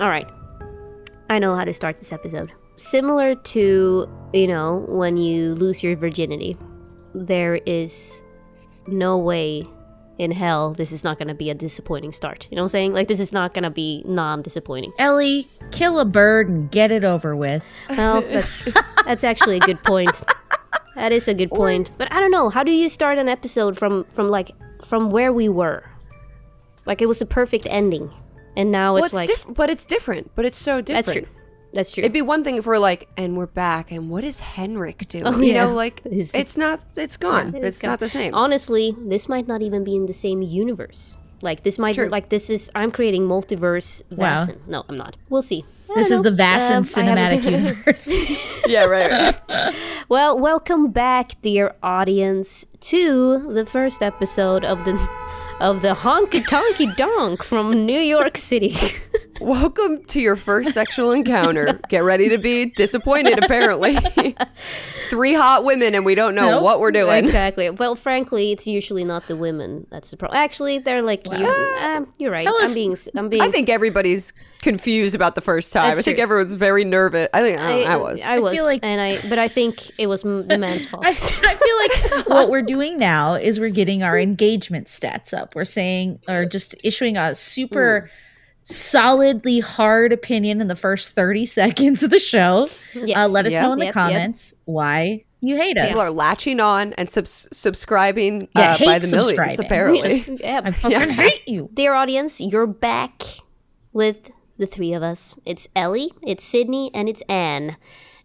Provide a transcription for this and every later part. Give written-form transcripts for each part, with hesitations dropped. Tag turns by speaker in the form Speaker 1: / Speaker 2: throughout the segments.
Speaker 1: All right. I know how to start this episode. Similar to, when you lose your virginity, there is no way in hell this is not going to be a disappointing start. You know what I'm saying? Like, this is not going to be non-disappointing.
Speaker 2: Ellie, kill a bird and get it over with.
Speaker 1: Well, that's actually a good point. That is a good point. But I don't know. How do you start an episode from where we were? Like, it was the perfect ending. And now it's like...
Speaker 3: But it's different. But it's so different.
Speaker 1: That's true.
Speaker 3: It'd be one thing if we're like, and we're back, and what is Henrik doing?
Speaker 1: Oh,
Speaker 3: you
Speaker 1: yeah.
Speaker 3: know, like, it's gone.
Speaker 1: Yeah,
Speaker 3: it's not the same.
Speaker 1: Honestly, this might not even be in the same universe. Like, this might...
Speaker 3: True.
Speaker 1: Like, this is... I'm creating multiverse
Speaker 2: Wow.
Speaker 1: Vassin. No, I'm not. We'll see.
Speaker 2: This is the Vassin cinematic universe.
Speaker 3: Yeah, right.
Speaker 1: Well, welcome back, dear audience, to the first episode of the Honky Tonky Donk from New York City.
Speaker 3: Welcome to your first sexual encounter. Get ready to be disappointed, apparently. 3 hot women and we don't know what we're doing.
Speaker 1: Exactly. Well, frankly, it's usually not the women that's the problem. Actually, they're like, you're right. I'm being...
Speaker 3: I think everybody's confused about the first time.
Speaker 1: That's
Speaker 3: I think
Speaker 1: true.
Speaker 3: everyone's very nervous. I was.
Speaker 1: I was.
Speaker 2: feel like-
Speaker 1: but I think it was the man's fault.
Speaker 2: I feel like what we're doing now is we're getting our engagement stats up. We're saying, or just issuing a super solidly hard opinion in the first 30 seconds of the show.
Speaker 1: Yes.
Speaker 2: Let us know in the
Speaker 1: Yep.
Speaker 2: comments why you hate us.
Speaker 3: People are latching on and subscribing
Speaker 2: Yeah,
Speaker 3: by
Speaker 2: hate
Speaker 3: the millions,
Speaker 2: subscribing.
Speaker 3: apparently.
Speaker 2: I fucking hate you.
Speaker 1: Dear audience, you're back with the 3 of us. It's Ellie, it's Sydney, and it's Anne.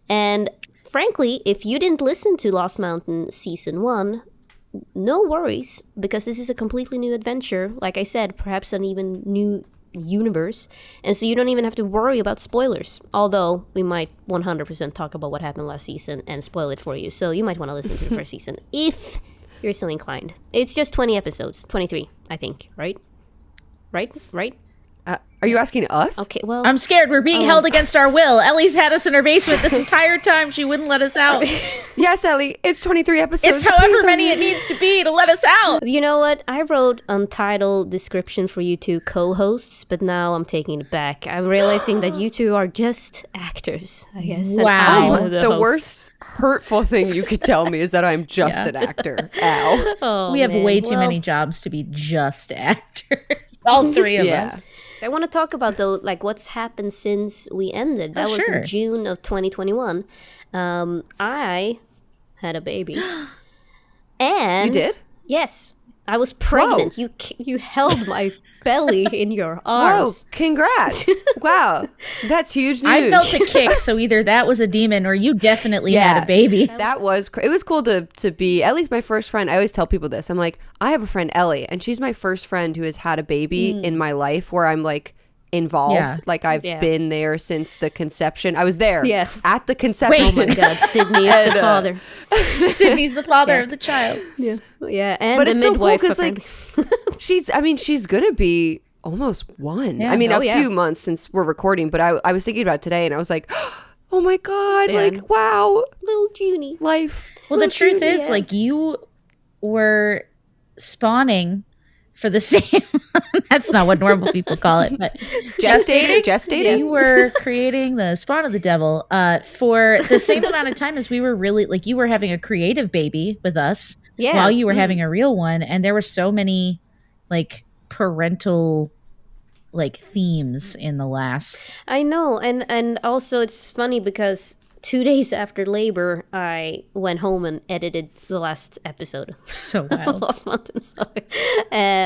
Speaker 1: And frankly, if you didn't listen to Lost Mountain Season 1, no worries, because this is a completely new adventure. Like I said, perhaps an even new universe. And so you don't even have to worry about spoilers. Although we might 100% talk about what happened last season and spoil it for you. So you might want to listen to the first season if you're so inclined. It's just 20 episodes. 23, I think. Right?
Speaker 3: Are you asking us?
Speaker 1: Okay, well...
Speaker 2: I'm scared. We're being held against our will. Ellie's had us in her basement this entire time. She wouldn't let us out.
Speaker 3: Yes, Ellie. It's 23 episodes.
Speaker 2: It's however
Speaker 3: Please,
Speaker 2: many it needs to be to let us out.
Speaker 1: You know what? I wrote untitled description for you two co-hosts, but now I'm taking it back. I'm realizing that you two are just actors, I guess. and
Speaker 2: Wow.
Speaker 1: I'm
Speaker 3: the
Speaker 1: host.
Speaker 3: worst hurtful thing you could tell me is that I'm just an actor. Ow.
Speaker 1: Oh,
Speaker 2: We have
Speaker 1: man.
Speaker 2: way too
Speaker 1: Well,
Speaker 2: many jobs to be just actors. All 3 of
Speaker 3: Yeah.
Speaker 2: us.
Speaker 1: I want to talk about, though, like, what's happened since we ended. That was
Speaker 2: sure.
Speaker 1: in June of 2021. I had a baby. And...
Speaker 3: You did?
Speaker 1: Yes. I was pregnant. You held my belly in your
Speaker 3: Whoa,
Speaker 1: arms.
Speaker 3: congrats. Wow. That's huge news.
Speaker 2: I felt a kick, so either that was a demon or you definitely had a baby.
Speaker 3: That was, it was cool to be, Ellie's my first friend. I always tell people this. I'm like, I have a friend, Ellie, and she's my first friend who has had a baby in my life where I'm like involved.
Speaker 2: Yeah.
Speaker 3: Like I've been there since the conception. I was there at the conception.
Speaker 1: Oh my God, Sydney is the father.
Speaker 2: Sydney's the father of the child.
Speaker 1: Yeah, and
Speaker 3: But
Speaker 1: the
Speaker 3: it's so cool
Speaker 1: midwife.
Speaker 3: because like she's gonna be almost 1.
Speaker 2: Yeah.
Speaker 3: I mean,
Speaker 1: Oh,
Speaker 3: a
Speaker 1: yeah.
Speaker 3: few months since we're recording, but I was thinking about it today and I was like, oh my God,
Speaker 1: Yeah.
Speaker 3: like, wow,
Speaker 1: Little Junie.
Speaker 3: life.
Speaker 2: Well, the
Speaker 1: Little
Speaker 2: truth
Speaker 1: Junie,
Speaker 2: is,
Speaker 1: yeah.
Speaker 2: like, you were spawning for the same... That's not what normal people call it, but...
Speaker 3: Gestating?
Speaker 2: You were creating the spawn of the devil for the same amount of time as we were really... Like, you were having a creative baby with us while you were having a real one, and there were so many, like, parental... like themes in the last
Speaker 1: I know, and also it's funny because 2 days after labor, I went home and edited the last episode
Speaker 2: so
Speaker 1: of
Speaker 2: wild.
Speaker 1: Lost Mountain. So,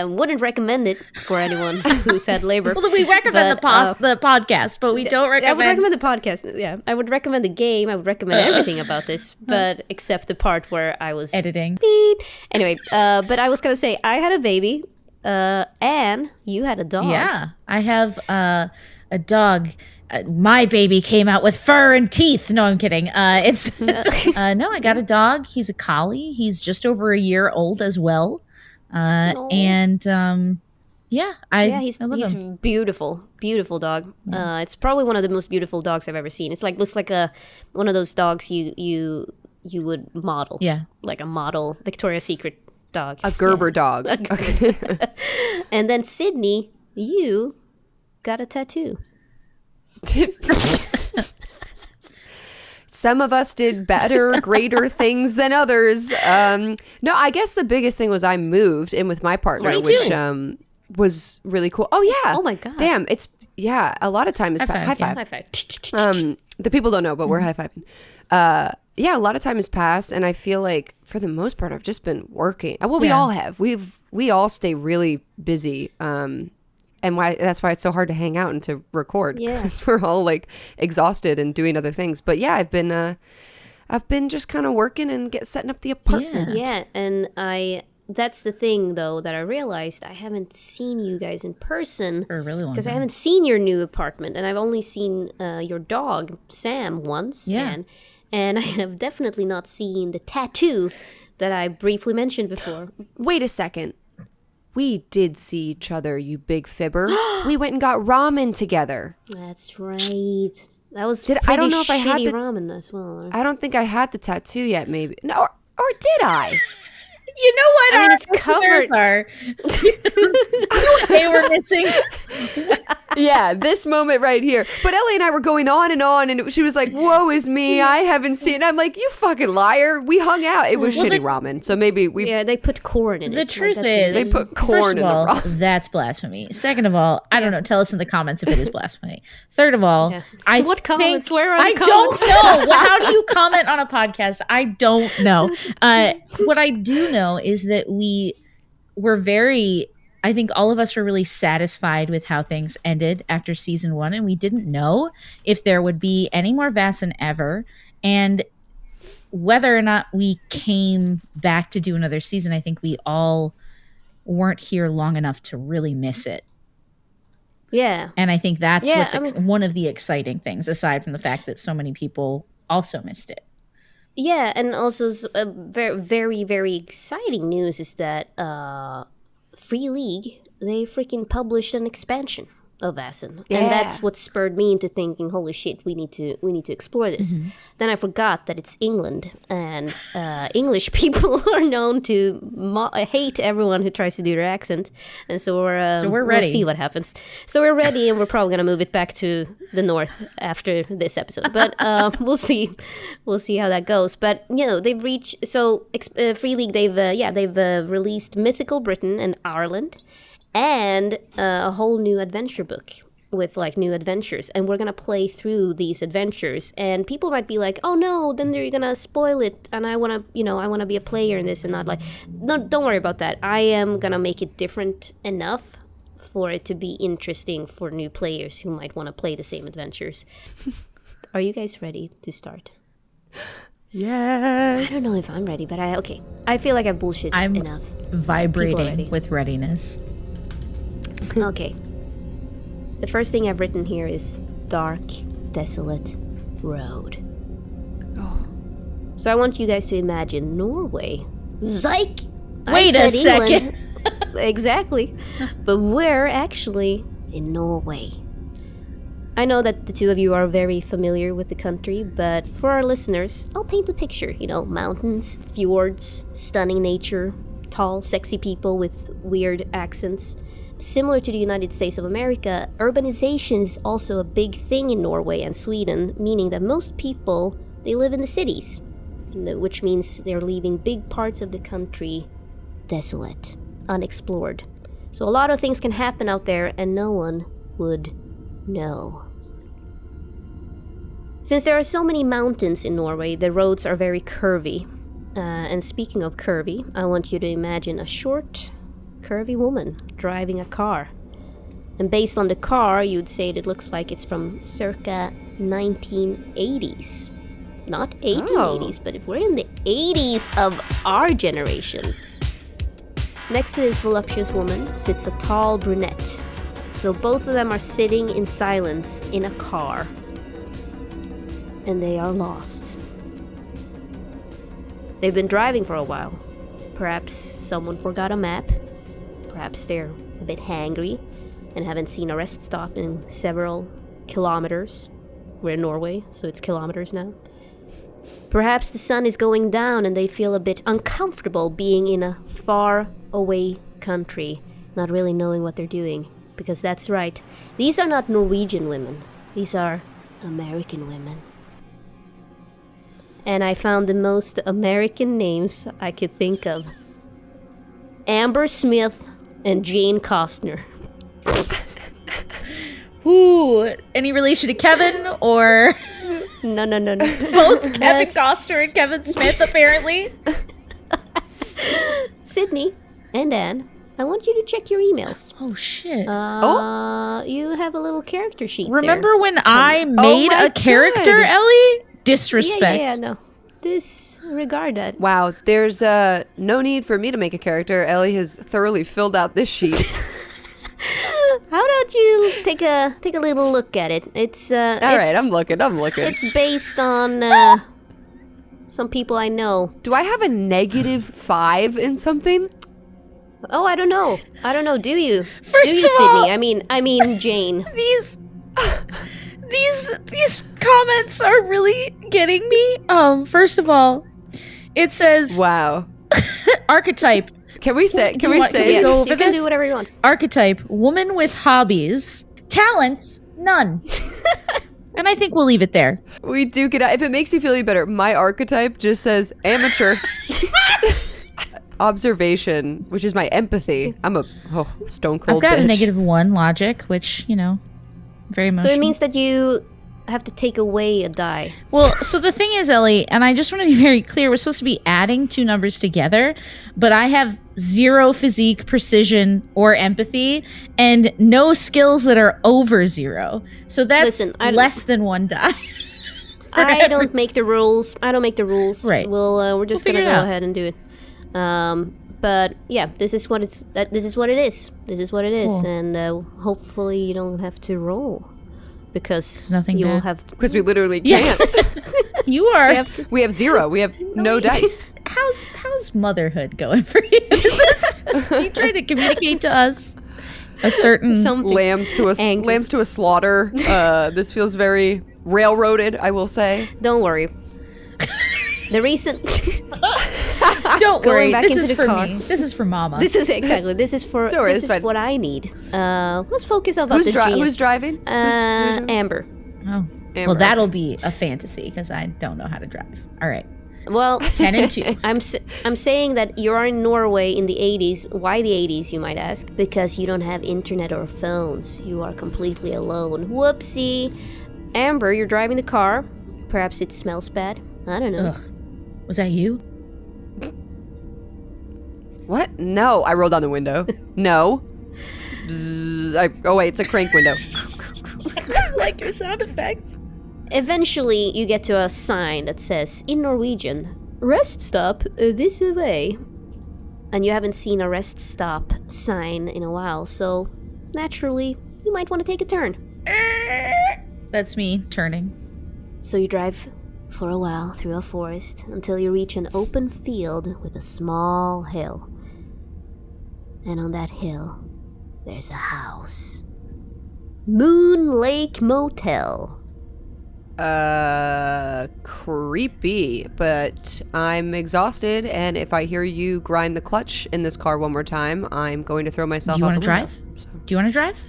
Speaker 1: wouldn't recommend it for anyone who's had labor.
Speaker 2: Well, we recommend the podcast, but we don't recommend.
Speaker 1: I would recommend the podcast. Yeah, I would recommend the game. I would recommend everything about this, but except the part where I was
Speaker 2: editing.
Speaker 1: Beep. Anyway, but I was gonna say I had a baby. Anne, you had a dog.
Speaker 2: Yeah, I have a dog. My baby came out with fur and teeth. No, I'm kidding. No, I got a dog. He's a collie. He's just over a year old as well. And
Speaker 1: he's
Speaker 2: I love him.
Speaker 1: beautiful dog. It's probably one of the most beautiful dogs I've ever seen. It's like looks like one of those dogs you would model.
Speaker 2: Yeah,
Speaker 1: like a model Victoria's Secret dog.
Speaker 3: A Gerber dog.
Speaker 1: And then Sydney, you got a tattoo.
Speaker 3: Some of us did better, greater things than others. No, I guess the biggest thing was I moved in with my partner, which was really cool. Oh, yeah.
Speaker 1: Oh, my God.
Speaker 3: Damn. A lot of time has passed. High five. The people don't know, but we're high-fiving. Yeah, a lot of time has passed, and I feel like for the most part, I've just been working. Well, we all have. We all stay really busy, and that's why it's so hard to hang out and to record. Because we're all like exhausted and doing other things. But yeah, I've been just kind of working and setting up the apartment.
Speaker 1: Yeah, and that's the thing though that I realized I haven't seen you guys in person
Speaker 2: for a really long time.
Speaker 1: Because I haven't seen your new apartment, and I've only seen your dog Sam once.
Speaker 2: Yeah.
Speaker 1: And I have definitely not seen the tattoo that I briefly mentioned before.
Speaker 3: Wait a second. We did see each other, you big fibber. We went and got ramen together.
Speaker 1: That's right. That was
Speaker 3: I don't know if I had the
Speaker 1: ramen as well.
Speaker 3: I don't think I had the tattoo yet, maybe. No, or did I?
Speaker 2: You know what?
Speaker 1: I mean, it's covered.
Speaker 2: They were missing.
Speaker 3: Yeah, this moment right here. But Ellie and I were going on, and she was like, "Woe is me! I haven't seen." And I'm like, "You fucking liar! We hung out. It was shitty ramen, so maybe we."
Speaker 1: Yeah, they put corn in it.
Speaker 2: The truth is,
Speaker 3: they put corn in the ramen.
Speaker 2: That's blasphemy. Second of all, I don't know. Tell us in the comments if it is blasphemy. Third of all,
Speaker 1: what comments? Where are the
Speaker 2: comments? I don't know. How do you comment on a podcast? I don't know. What I do know is that we were very. I think all of us were really satisfied with how things ended after season 1, and we didn't know if there would be any more Vaesen ever, and whether or not we came back to do another season. I think we all weren't here long enough to really miss it.
Speaker 1: Yeah.
Speaker 2: And I think that's one of the exciting things, aside from the fact that so many people also missed it.
Speaker 1: Yeah, and also very, very, very exciting news is that Free League, they freaking published an expansion of Vaesen. And that's what spurred me into thinking, holy shit, we need to explore this. Mm-hmm. Then I forgot that it's England, and English people are known to hate everyone who tries to do their accent. And so we're ready. We'll see what happens. So we're ready, and we're probably going to move it back to the north after this episode. But we'll see. We'll see how that goes. But, they've reached... So Free League, they've released Mythical Britain and Ireland, and a whole new adventure book with new adventures, and we're gonna play through these adventures. And people might be like, "Oh no, then they're gonna spoil it." And I wanna be a player in this, and not no, don't worry about that. I am gonna make it different enough for it to be interesting for new players who might want to play the same adventures. Are you guys ready to start?
Speaker 3: Yes.
Speaker 1: I don't know if I'm ready, but I feel like I've bullshit enough.
Speaker 2: Vibrating with readiness.
Speaker 1: Okay. The first thing I've written here is dark, desolate road. Oh. So I want you guys to imagine Norway. Psych!
Speaker 2: Wait a second.
Speaker 1: Exactly. But we're actually in Norway. I know that the two of you are very familiar with the country, but for our listeners, I'll paint the picture. Mountains, fjords, stunning nature, tall, sexy people with weird accents. Similar to the United States of America, urbanization is also a big thing in Norway and Sweden, meaning that most people, they live in the cities, which means they're leaving big parts of the country desolate, unexplored. So a lot of things can happen out there and no one would know. Since there are so many mountains in Norway, the roads are very curvy. And speaking of curvy, I want you to imagine a short, curvy woman driving a car. And based on the car, you'd say it looks like it's from circa 1980s. Not 1880s, but if we're in the 80s of our generation. Next to this voluptuous woman sits a tall brunette. So both of them are sitting in silence in a car. And they are lost. They've been driving for a while. Perhaps someone forgot a map. Perhaps they're a bit hangry and haven't seen a rest stop in several kilometers. We're in Norway, so it's kilometers now. Perhaps the sun is going down and they feel a bit uncomfortable being in a far away country, not really knowing what they're doing. Because that's right, these are not Norwegian women. These are American women. And I found the most American names I could think of. Amber Smith and Jane Costner.
Speaker 2: Ooh, any relation to Kevin or...
Speaker 1: No.
Speaker 2: Both Kevin Costner and Kevin Smith, apparently.
Speaker 1: Sydney and Anne, I want you to check your emails.
Speaker 2: Oh, shit.
Speaker 1: You have a little character sheet
Speaker 2: Remember
Speaker 1: there.
Speaker 2: when I made a character, Ellie? Disrespect.
Speaker 1: Yeah, no. Disregard that.
Speaker 3: Wow, there's no need for me to make a character. Ellie has thoroughly filled out this sheet.
Speaker 1: How about you take a little look at it? It's
Speaker 3: all right. I'm looking.
Speaker 1: It's based on some people I know.
Speaker 3: Do I have a -5 in something?
Speaker 1: Oh, I don't know. Do you?
Speaker 2: First
Speaker 1: do you,
Speaker 2: of all,
Speaker 1: Sydney? I mean, Jane.
Speaker 2: These comments are really getting me. First of all, it says,
Speaker 3: "Wow,
Speaker 2: archetype."
Speaker 3: Can we say?
Speaker 1: Yes,
Speaker 2: go over
Speaker 1: you can
Speaker 2: this?
Speaker 1: do whatever you want.
Speaker 2: Archetype: woman with hobbies, talents, none. And I think we'll leave it there.
Speaker 3: We do get out. If it makes you feel any better, my archetype just says amateur. Observation, which is my empathy. I'm a stone cold
Speaker 2: I've got
Speaker 3: bitch.
Speaker 2: a -1 logic, which, very emotional.
Speaker 1: So it means that you have to take away a die.
Speaker 2: Well, so the thing is, Ellie, and I just want to be very clear, we're supposed to be adding 2 numbers together, but I have 0 physique, precision, or empathy, and no skills that are over 0. So that's less than 1 die.
Speaker 1: I don't make the rules.
Speaker 2: Right.
Speaker 1: We're just gonna go ahead and do it. But yeah, this is what it is.
Speaker 2: Cool.
Speaker 1: And hopefully you don't have to roll. Because
Speaker 2: nothing
Speaker 1: you will
Speaker 2: bad.
Speaker 1: have to.
Speaker 3: Because we literally can't.
Speaker 2: You are.
Speaker 3: We have 0. We have no dice.
Speaker 2: How's motherhood going for you? You trying to communicate to us a certain
Speaker 3: lambs to a slaughter. This feels very railroaded, I will say.
Speaker 1: Don't worry. The reason.
Speaker 2: Don't worry. This is for me. This is for Mama.
Speaker 1: This is what I need. Let's focus on
Speaker 3: who's driving?
Speaker 1: Amber.
Speaker 2: Oh,
Speaker 3: Amber.
Speaker 2: Well, that'll be a fantasy because I don't know how to drive. All right.
Speaker 1: Well,
Speaker 2: 10 and 2.
Speaker 1: I'm saying that you're in Norway in the 80s. Why the 80s, you might ask? Because you don't have internet or phones. You are completely alone. Whoopsie. Amber, you're driving the car. Perhaps it smells bad. I don't know.
Speaker 2: Ugh. Was that you?
Speaker 3: What? No. I rolled down the window. No. Oh, wait. It's a crank window.
Speaker 2: I like your sound effects.
Speaker 1: Eventually, you get to a sign that says, in Norwegian, rest stop this way. And you haven't seen a rest stop sign in a while, so naturally, you might want to take a turn.
Speaker 2: That's me turning.
Speaker 1: So you drive for a while through a forest until you reach an open field with a small hill. And on that hill, there's a house. Moon Lake Motel.
Speaker 3: Creepy, but I'm exhausted, and if I hear you grind the clutch in this car one more time, I'm going to throw myself out the window.
Speaker 2: Do you want to drive? So. Do you want to drive?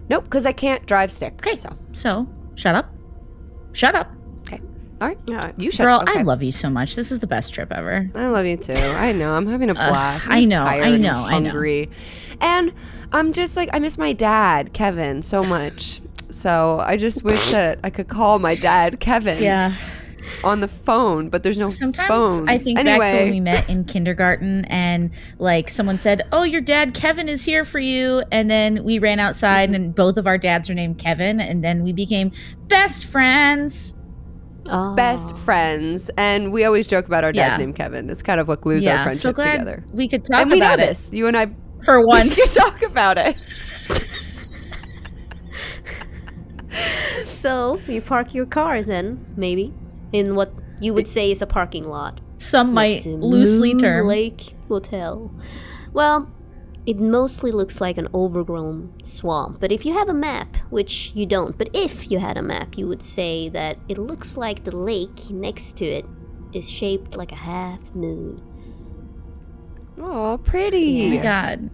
Speaker 3: Nope, because I can't drive stick.
Speaker 2: Okay, so shut up. Shut up.
Speaker 3: Okay. All right.
Speaker 2: You shut up. Girl, I love you so much. This is the best trip ever.
Speaker 3: I love you too. I know. I'm having a blast.
Speaker 2: I know. I'm
Speaker 3: hungry. And I'm just like, I miss my dad, Kevin, so much. So I just wish that I could call my dad, Kevin, on the phone, but there's no phones.
Speaker 2: I think back to when we met in kindergarten and like someone said, oh, your dad, Kevin, is here for you. And then we ran outside and both of our dads were named Kevin. And then we became best friends.
Speaker 3: Oh. Best friends. And we always joke about our dad's name, Kevin. It's kind of what glues our friendship
Speaker 2: so glad
Speaker 3: together.
Speaker 2: We could talk about it.
Speaker 3: And we know this. You and I.
Speaker 2: For once.
Speaker 3: We could talk about it.
Speaker 1: So, you park your car then, maybe, in what you would say is a parking lot.
Speaker 2: Some might loosely term.
Speaker 1: Lake Motel. Well, it mostly looks like an overgrown swamp. But if you have a map, which you don't, but if you had a map, you would say that it looks like the lake next to it is shaped like a half moon.
Speaker 3: Oh, pretty.
Speaker 2: Oh my God.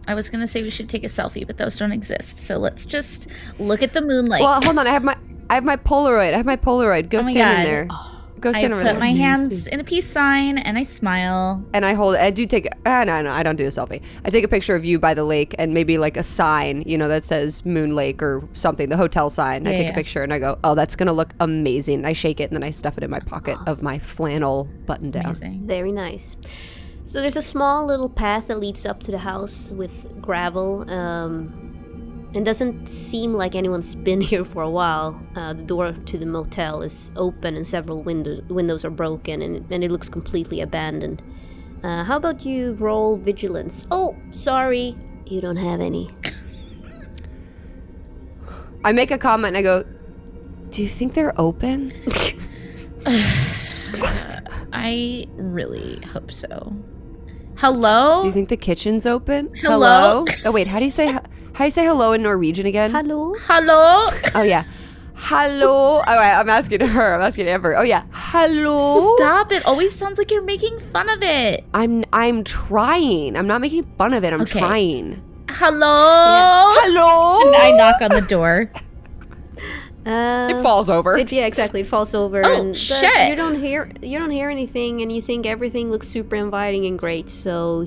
Speaker 2: I was going to say we should take a selfie, but those don't exist. So let's just look at the moonlight.
Speaker 3: Well, hold on. I have my Polaroid. Go stand in there. Go stand over there.
Speaker 2: I put my hands in a peace sign and I smile.
Speaker 3: And I do take, no, I don't do a selfie. I take a picture of you by the lake and maybe like a sign, that says Moon Lake or something, the hotel sign. I take a picture and I go, oh, that's going to look amazing. And I shake it and then I stuff it in my pocket of my flannel button down.
Speaker 2: Amazing.
Speaker 1: Very nice. So there's a small little path that leads up to the house with gravel. It doesn't seem like anyone's been here for a while. The door to the motel is open and several windows are broken and it looks completely abandoned. How about you roll vigilance? Oh, sorry. You don't have any.
Speaker 3: I make a comment and I go, do you think they're open?
Speaker 2: I really hope so. Hello?
Speaker 3: Do you think the kitchen's open?
Speaker 2: Hello?
Speaker 3: Oh wait, how do you say hello in Norwegian again?
Speaker 1: Hello?
Speaker 2: Hello?
Speaker 3: Oh yeah. Hello. All right, I'm asking her. I'm asking Amber. Oh yeah. Hello.
Speaker 2: Stop it. Always sounds like you're making fun of it.
Speaker 3: I'm trying. I'm not making fun of it. I'm trying.
Speaker 2: Hello?
Speaker 3: Yeah. Hello?
Speaker 2: And I knock on the door.
Speaker 3: It falls over.
Speaker 1: Yeah, exactly. It falls over.
Speaker 2: Oh, shit.
Speaker 1: You don't hear anything, and you think everything looks super inviting and great. So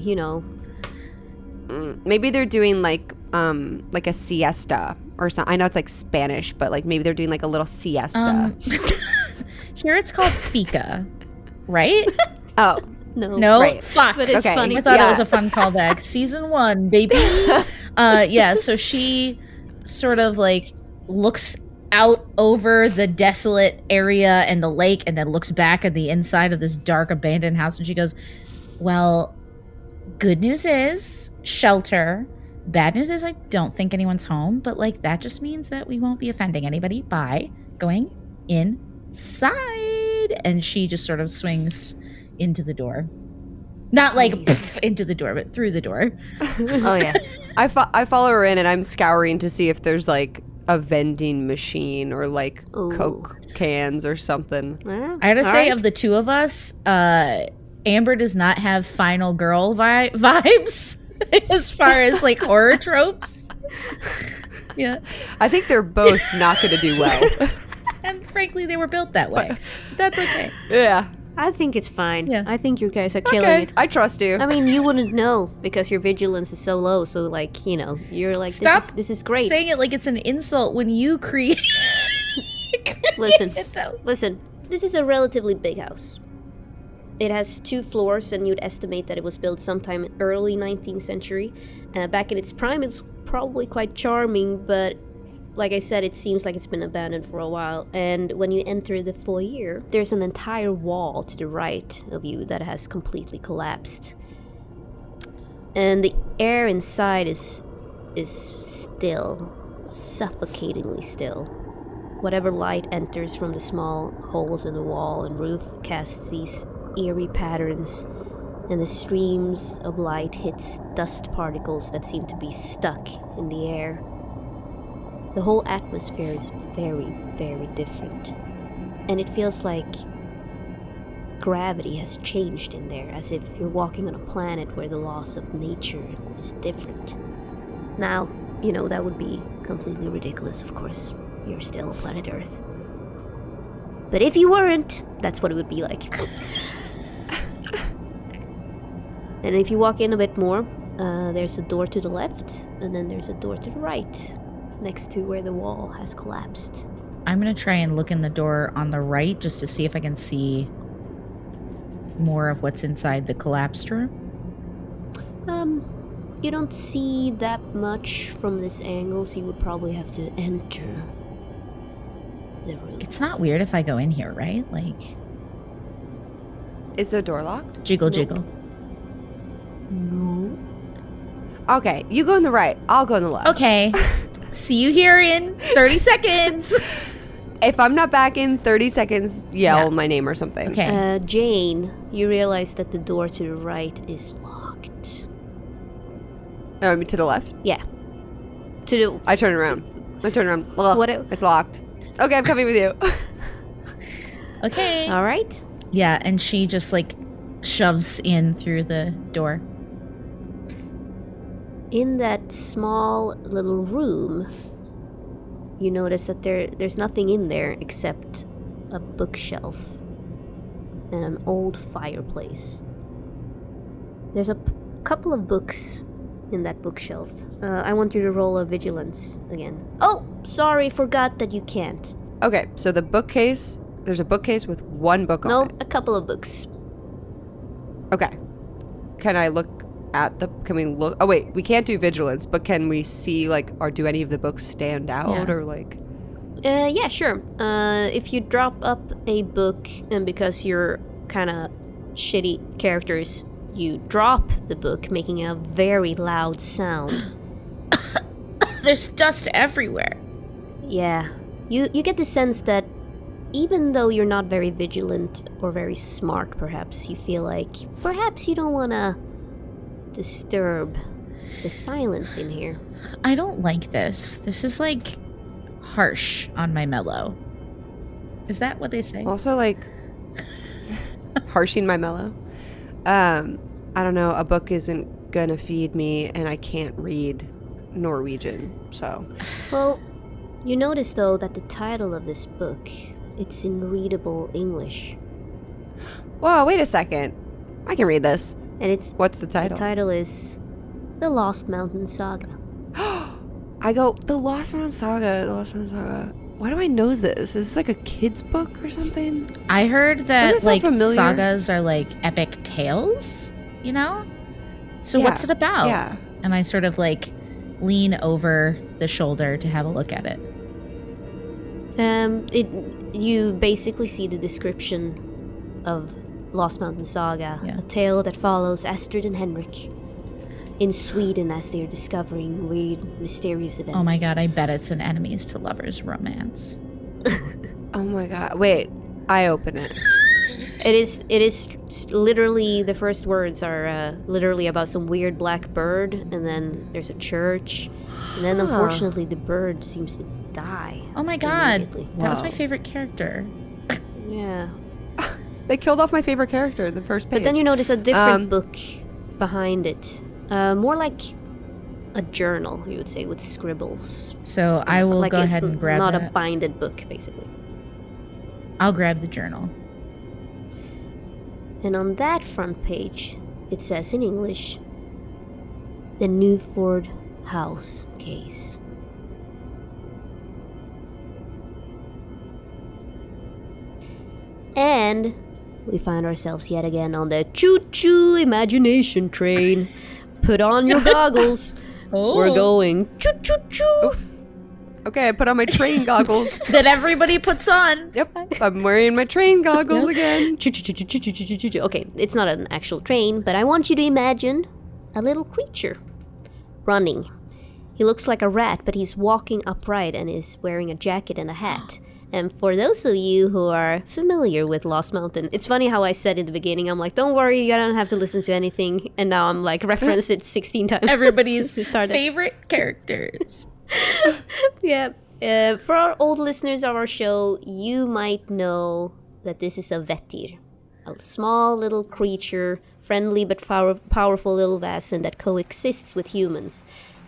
Speaker 3: maybe they're doing like a siesta or something. I know it's like Spanish, but like maybe they're doing like a little siesta.
Speaker 2: Here it's called fika, right?
Speaker 3: Oh.
Speaker 1: No,
Speaker 3: right.
Speaker 2: Fuck.
Speaker 1: But it's funny.
Speaker 2: I thought it was a fun callback. Season 1, baby. So she sort of like looks out over the desolate area and the lake and then looks back at the inside of this dark abandoned house and she goes, well, good news is shelter. Bad news is I don't think anyone's home, but like that just means that we won't be offending anybody by going inside. And she just sort of swings into the door. Not like into the door, but through the door.
Speaker 1: Oh yeah.
Speaker 3: I follow her in and I'm scouring to see if there's like a vending machine or like Coke cans or something.
Speaker 2: I gotta say, of the two of us, Amber does not have final girl vibes as far as like horror tropes. Yeah.
Speaker 3: I think they're both not going to do well.
Speaker 2: And frankly, they were built that way. That's okay.
Speaker 3: Yeah.
Speaker 1: I think it's fine.
Speaker 2: Yeah.
Speaker 1: I think you guys are killing it.
Speaker 3: I trust you.
Speaker 1: I mean, you wouldn't know because your vigilance is so low. So, like, you're like,
Speaker 2: Stop
Speaker 1: this is great.
Speaker 2: saying it like it's an insult when you create.
Speaker 1: Listen. This is a relatively big house. It has 2 floors, and you'd estimate that it was built sometime early 19th century. Back in its prime, it's probably quite charming, but like I said, it seems like it's been abandoned for a while. And when you enter the foyer, there's an entire wall to the right of you that has completely collapsed. And the air inside is still, suffocatingly still. Whatever light enters from the small holes in the wall and roof casts these eerie patterns, and the streams of light hits dust particles that seem to be stuck in the air. The whole atmosphere is very, very different. And it feels like gravity has changed in there, as if you're walking on a planet where the laws of nature is different. Now, that would be completely ridiculous, of course. You're still on planet Earth. But if you weren't, that's what it would be like. And if you walk in a bit more, there's a door to the left, and then there's a door to the right, next to where the wall has collapsed.
Speaker 2: I'm going to try and look in the door on the right just to see if I can see more of what's inside the collapsed room.
Speaker 1: You don't see that much from this angle, so you would probably have to enter the room.
Speaker 2: It's not weird if I go in here, right? Like,
Speaker 3: is the door locked?
Speaker 2: Jiggle,
Speaker 1: Nope.
Speaker 2: jiggle.
Speaker 1: No.
Speaker 3: Okay, you go on the right. I'll go on the left.
Speaker 2: Okay. See you here in 30 seconds.
Speaker 3: If I'm not back in 30 seconds, yell my name or something.
Speaker 2: Okay.
Speaker 1: Jane, you realize that the door to the right is locked.
Speaker 3: To the left?
Speaker 1: Yeah.
Speaker 3: I turn around. Ugh, it's locked. Okay, I'm coming with you.
Speaker 2: Okay.
Speaker 1: All right.
Speaker 2: Yeah, and she just like shoves in through the door.
Speaker 1: in that small little room, you notice that there's nothing in there except a bookshelf and an old fireplace. There's a couple of books in that bookshelf. I want you to roll a vigilance again. Oh, sorry, forgot that you can't.
Speaker 3: Okay, so the bookcase, there's a bookcase with one book on it.
Speaker 1: No, a couple of books.
Speaker 3: Okay. Can we look? Oh, wait, we can't do vigilance, but can we see, like, or do any of the books stand out, or, like...
Speaker 1: Yeah, sure. If you drop up a book, and because you're kind of shitty characters, you drop the book, making a very loud sound.
Speaker 2: There's dust everywhere.
Speaker 1: Yeah. You get the sense that even though you're not very vigilant or very smart, perhaps, you feel like perhaps you don't want to disturb the silence in here.
Speaker 2: I don't like this. This is, like, harsh on my mellow. Is that what they say?
Speaker 3: Also, like, harshing my mellow. I don't know. A book isn't gonna feed me, and I can't read Norwegian, so.
Speaker 1: Well, you notice, though, that the title of this book, it's in readable English.
Speaker 3: Whoa, wait a second. I can read this.
Speaker 1: And
Speaker 3: what's the title?
Speaker 1: The title is The Lost Mountain Saga.
Speaker 3: I go, The Lost Mountain Saga. Why do I know this? Is this like a kid's book or something?
Speaker 2: I heard that, like, sagas are like epic tales, you know? So what's it about?
Speaker 3: Yeah.
Speaker 2: And I sort of, like, lean over the shoulder to have a look at it.
Speaker 1: You basically see the description of Lost Mountain Saga, a tale that follows Astrid and Henrik in Sweden as they are discovering weird, mysterious events.
Speaker 2: Oh my god, I bet it's an enemies to lovers romance.
Speaker 3: Oh my god. Wait, I open it.
Speaker 1: It is literally, the first words are literally about some weird black bird, and then there's a church, and then unfortunately the bird seems to die.
Speaker 2: Oh my god, that was my favorite character.
Speaker 1: Yeah.
Speaker 3: They killed off my favorite character in the first page.
Speaker 1: But then you notice a different book behind it. More like a journal, you would say, with scribbles.
Speaker 2: So I will go ahead and grab
Speaker 1: not
Speaker 2: that.
Speaker 1: A binded book, basically.
Speaker 2: I'll grab the journal.
Speaker 1: And on that front page, it says in English, The Newford House Case. And we find ourselves yet again on the choo-choo imagination train. Put on your goggles. We're going choo-choo-choo.
Speaker 3: Okay, I put on my train goggles.
Speaker 2: That everybody puts on.
Speaker 3: Yep, I'm wearing my train goggles again.
Speaker 1: Okay, it's not an actual train, but I want you to imagine a little creature running. He looks like a rat, but he's walking upright and is wearing a jacket and a hat. And for those of you who are familiar with Lost Mountain, it's funny how I said in the beginning, I'm like, don't worry, you don't have to listen to anything. And now I'm like, referenced it 16 times.
Speaker 2: Everybody's favorite characters.
Speaker 1: Yeah. For our old listeners of our show, you might know that this is a vetir, a small little creature, friendly but powerful little vasen that coexists with humans.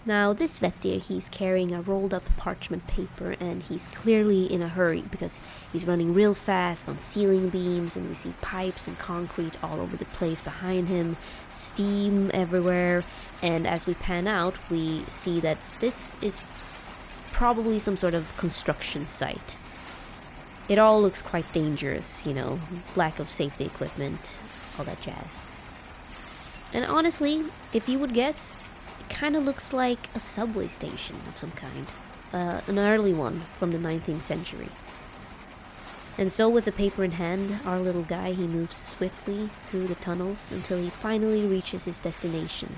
Speaker 1: Now, this vetir, he's carrying a rolled up parchment paper, and he's clearly in a hurry because he's running real fast on ceiling beams, and we see pipes and concrete all over the place behind him, steam everywhere, and as we pan out, we see that this is probably some sort of construction site. It all looks quite dangerous, you know, lack of safety equipment, all that jazz. And honestly, if you would guess, it kind of looks like a subway station of some kind. An early one from the 19th century. And so with the paper in hand, our little guy, he moves swiftly through the tunnels until he finally reaches his destination.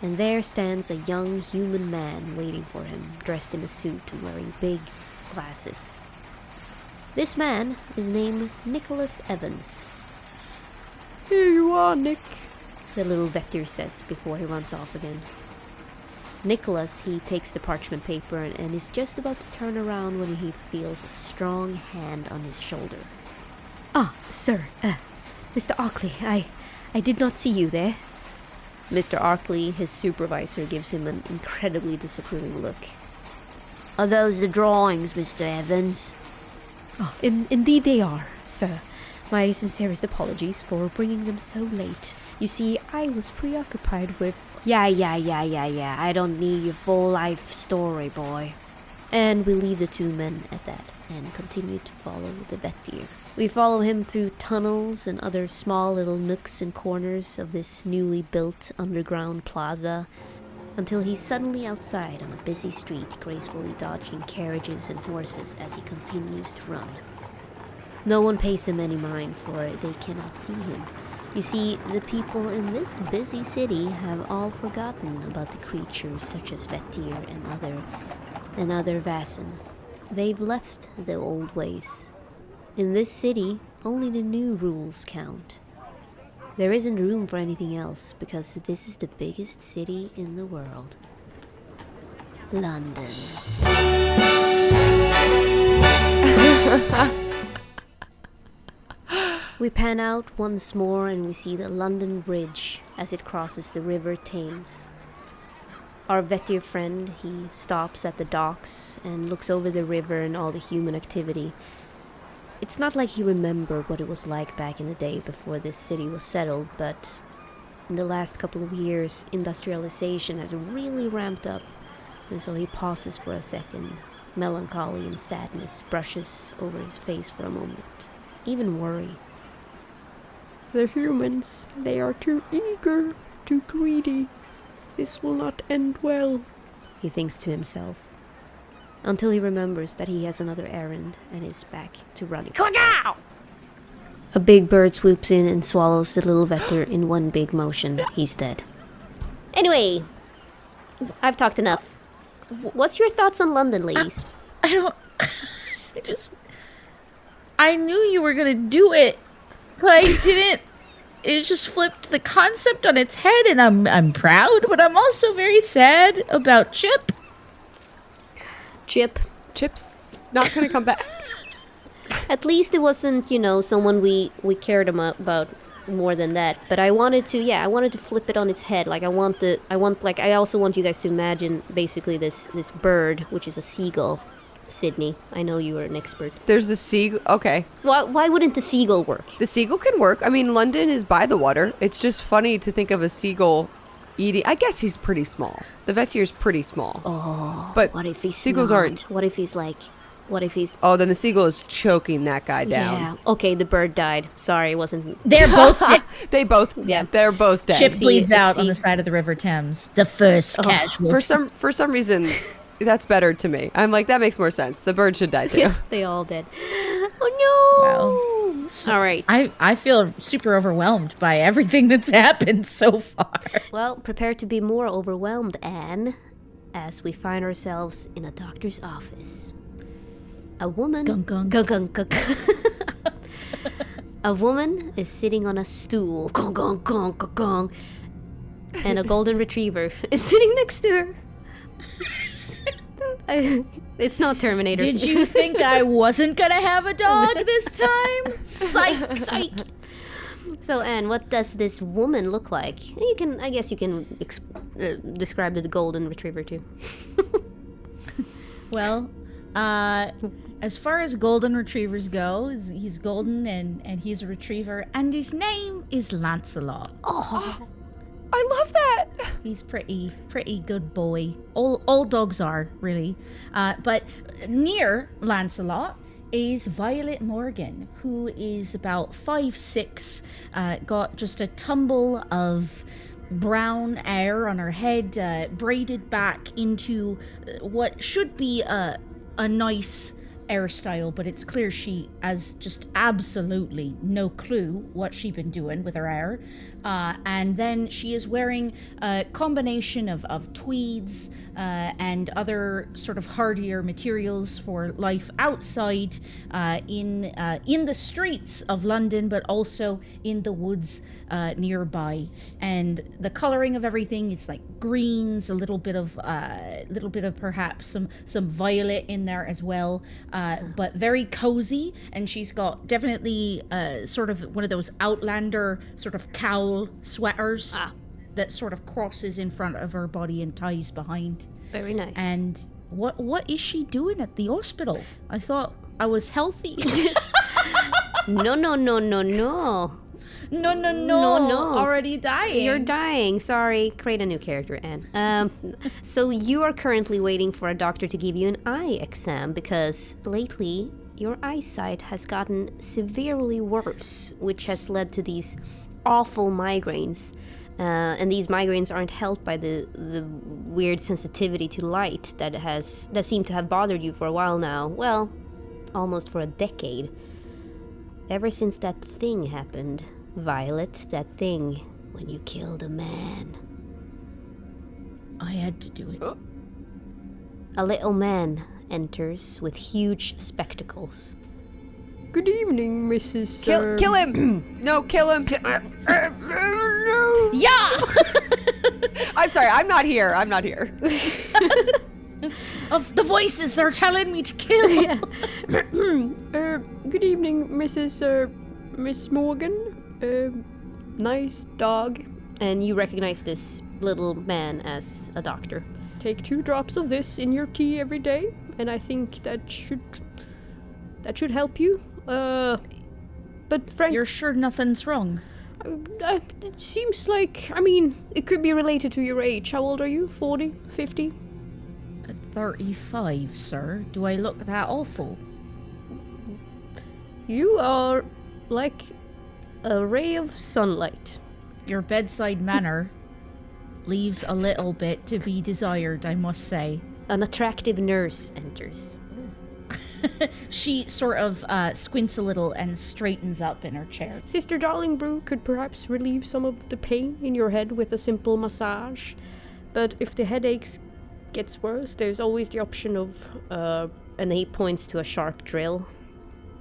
Speaker 1: And there stands a young human man waiting for him, dressed in a suit and wearing big glasses. This man is named Nicholas Evans.
Speaker 3: Here you are, Nick,
Speaker 1: the little vetir says before he runs off again. Nicholas, he takes the parchment paper and is just about to turn around when he feels a strong hand on his shoulder.
Speaker 4: Ah, sir, Mr. Oakley, I did not see you there.
Speaker 1: Mr. Arkley, his supervisor, gives him an incredibly disapproving look. Are those the drawings, Mr. Evans?
Speaker 4: Oh, indeed they are, sir. My sincerest apologies for bringing them so late. You see, I was preoccupied with...
Speaker 1: Yeah. I don't need your full life story, boy. And we leave the two men at that and continue to follow the vet deer. We follow him through tunnels and other small little nooks and corners of this newly built underground plaza until he's suddenly outside on a busy street, gracefully dodging carriages and horses as he continues to run. No one pays him any mind, for they cannot see him. You see, the people in this busy city have all forgotten about the creatures such as Vettir and other Vaesen. They've left the old ways. In this city, only the new rules count. There isn't room for anything else, because this is the biggest city in the world. London. We pan out once more and we see the London Bridge as it crosses the River Thames. Our Vettir friend, he stops at the docks and looks over the river and all the human activity. It's not like he remembered what it was like back in the day before this city was settled, but in the last couple of years, industrialization has really ramped up, and so he pauses for a second. Melancholy and sadness brushes over his face for a moment, even worry.
Speaker 4: The humans, they are too eager, too greedy. This will not end well,
Speaker 1: he thinks to himself, until he remembers that he has another errand and is back to running. Kagow! A big bird swoops in and swallows the little Vettir in one big motion. He's dead. Anyway, I've talked enough. What's your thoughts on London, ladies?
Speaker 2: I knew you were gonna do it, but I didn't. It just flipped the concept on its head, and I'm proud, but I'm also very sad about Chip.
Speaker 3: Chip's not gonna come back.
Speaker 1: At least it wasn't, someone we cared about more than that. But I wanted to flip it on its head. Like I also want you guys to imagine basically this bird, which is a seagull. Sydney, I know you are an expert.
Speaker 3: There's the seagull. Okay.
Speaker 1: Why wouldn't the seagull work?
Speaker 3: The seagull can work. I mean, London is by the water. It's just funny to think of a seagull eating. I guess he's pretty small. The Vettir's pretty small.
Speaker 1: Oh,
Speaker 3: but
Speaker 1: what if he's
Speaker 3: seagulls
Speaker 1: not?
Speaker 3: aren't.
Speaker 1: What if he's?
Speaker 3: Oh, then the seagull is choking that guy down.
Speaker 1: Yeah. Okay, the bird died. Sorry, it wasn't.
Speaker 2: They're both.
Speaker 3: They're both dead.
Speaker 2: Chip bleeds out on the side of the River Thames. The first casualty.
Speaker 3: For some reason, that's better to me. I'm like, that makes more sense. The bird should die too.
Speaker 1: Yeah, they all did. Oh no.
Speaker 2: Well,
Speaker 1: all right.
Speaker 2: I feel super overwhelmed by everything that's happened so far.
Speaker 1: Well, prepare to be more overwhelmed, Anne, as we find ourselves in a doctor's office. A woman...
Speaker 2: Gong, gong.
Speaker 1: A woman is sitting on a stool. Gong, gong, gong, gong, gong. And a golden retriever is sitting next to her. It's not Terminator.
Speaker 2: Did you think I wasn't gonna have a dog this time? Psych.
Speaker 1: So, Anne, what does this woman look like? I guess you can describe the golden retriever too.
Speaker 2: Well, as far as golden retrievers go, he's golden and he's a retriever, and his name is Lancelot.
Speaker 3: Oh, I love that.
Speaker 2: He's pretty good boy. All dogs are, really. But near Lancelot is Violet Morgan, who is about 5'6", got just a tumble of brown hair on her head, braided back into what should be a nice hairstyle, but it's clear she has just absolutely no clue what she's been doing with her hair. And then she is wearing a combination of tweeds and other sort of hardier materials for life outside in the streets of London, but also in the woods nearby. And the coloring of everything is like greens, a little bit of perhaps some violet in there as well, but very cozy. And she's got definitely sort of one of those Outlander sort of cowl sweaters. that sort of crosses in front of her body and ties behind.
Speaker 1: Very nice.
Speaker 2: And what is she doing at the hospital? I thought I was healthy.
Speaker 1: No.
Speaker 2: No. Already dying.
Speaker 1: You're dying. Sorry. Create a new character, Anne. So you are currently waiting for a doctor to give you an eye exam because lately your eyesight has gotten severely worse, which has led to these awful migraines. And these migraines aren't helped by the weird sensitivity to light that seemed to have bothered you for a while now. Well, almost for a decade. Ever since that thing happened, Violet, that thing when you killed a man.
Speaker 2: I had to do it.
Speaker 1: A little man enters with huge spectacles.
Speaker 4: Good evening, Mrs.
Speaker 3: Kill him! No, kill him!
Speaker 2: Yeah!
Speaker 3: I'm sorry, I'm not here.
Speaker 2: Of the voices, they're telling me to kill.
Speaker 1: Yeah.
Speaker 4: Good evening, Miss Morgan. Nice dog.
Speaker 1: And you recognize this little man as a doctor.
Speaker 4: Take 2 drops of this in your tea every day, and I think that should help you. But Frank...
Speaker 2: You're sure nothing's wrong?
Speaker 4: It seems like, it could be related to your age. How old are you? 40? 50?
Speaker 2: 35, sir. Do I look that awful?
Speaker 4: You are like a ray of sunlight.
Speaker 2: Your bedside manner leaves a little bit to be desired, I must say.
Speaker 1: An attractive nurse enters.
Speaker 2: She sort of squints a little and straightens up in her chair.
Speaker 4: Sister Darlingbrew could perhaps relieve some of the pain in your head with a simple massage. But if the headaches gets worse, there's always the option of...
Speaker 1: And he points to a sharp drill.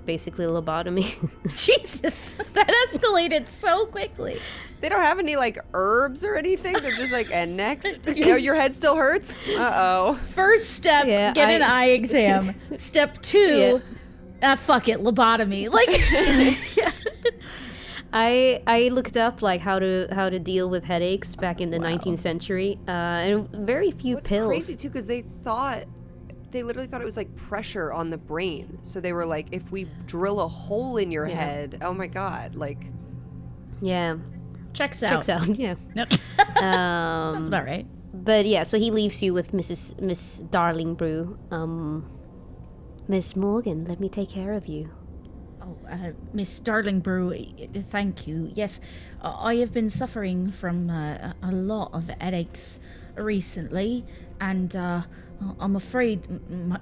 Speaker 1: Basically lobotomy.
Speaker 2: Jesus, that escalated so quickly.
Speaker 3: They don't have any, herbs or anything? They're just and next? Your head still hurts? Uh-oh.
Speaker 2: First step, get an eye exam. Step 2, fuck it, lobotomy.
Speaker 1: I looked up, how to deal with headaches back in the 19th century, and very few pills.
Speaker 3: What's crazy, too, because they literally thought it was pressure on the brain. So they were if we drill a hole in your head, oh my God,
Speaker 1: Yeah.
Speaker 2: Checks out,
Speaker 1: yeah.
Speaker 2: Nope. Sounds about right.
Speaker 1: But yeah, so he leaves you with Miss Darlingbrew. Miss Morgan, let me take care of you.
Speaker 2: Oh, Miss Darlingbrew, thank you. Yes, I have been suffering from a lot of headaches recently, and I'm afraid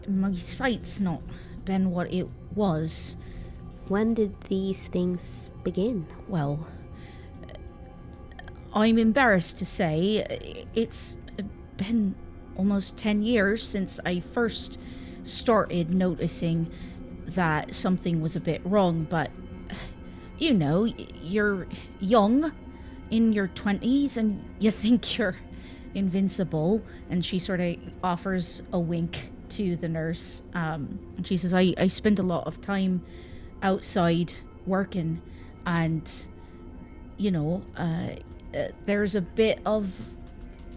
Speaker 2: my sight's not been what it was.
Speaker 1: When did these things begin?
Speaker 2: Well, I'm embarrassed to say it's been almost 10 years since I first started noticing that something was a bit wrong, but you're young, in your 20s, and you think you're invincible. And she sort of offers a wink to the nurse, and she says, I spend a lot of time outside working, and there's a bit of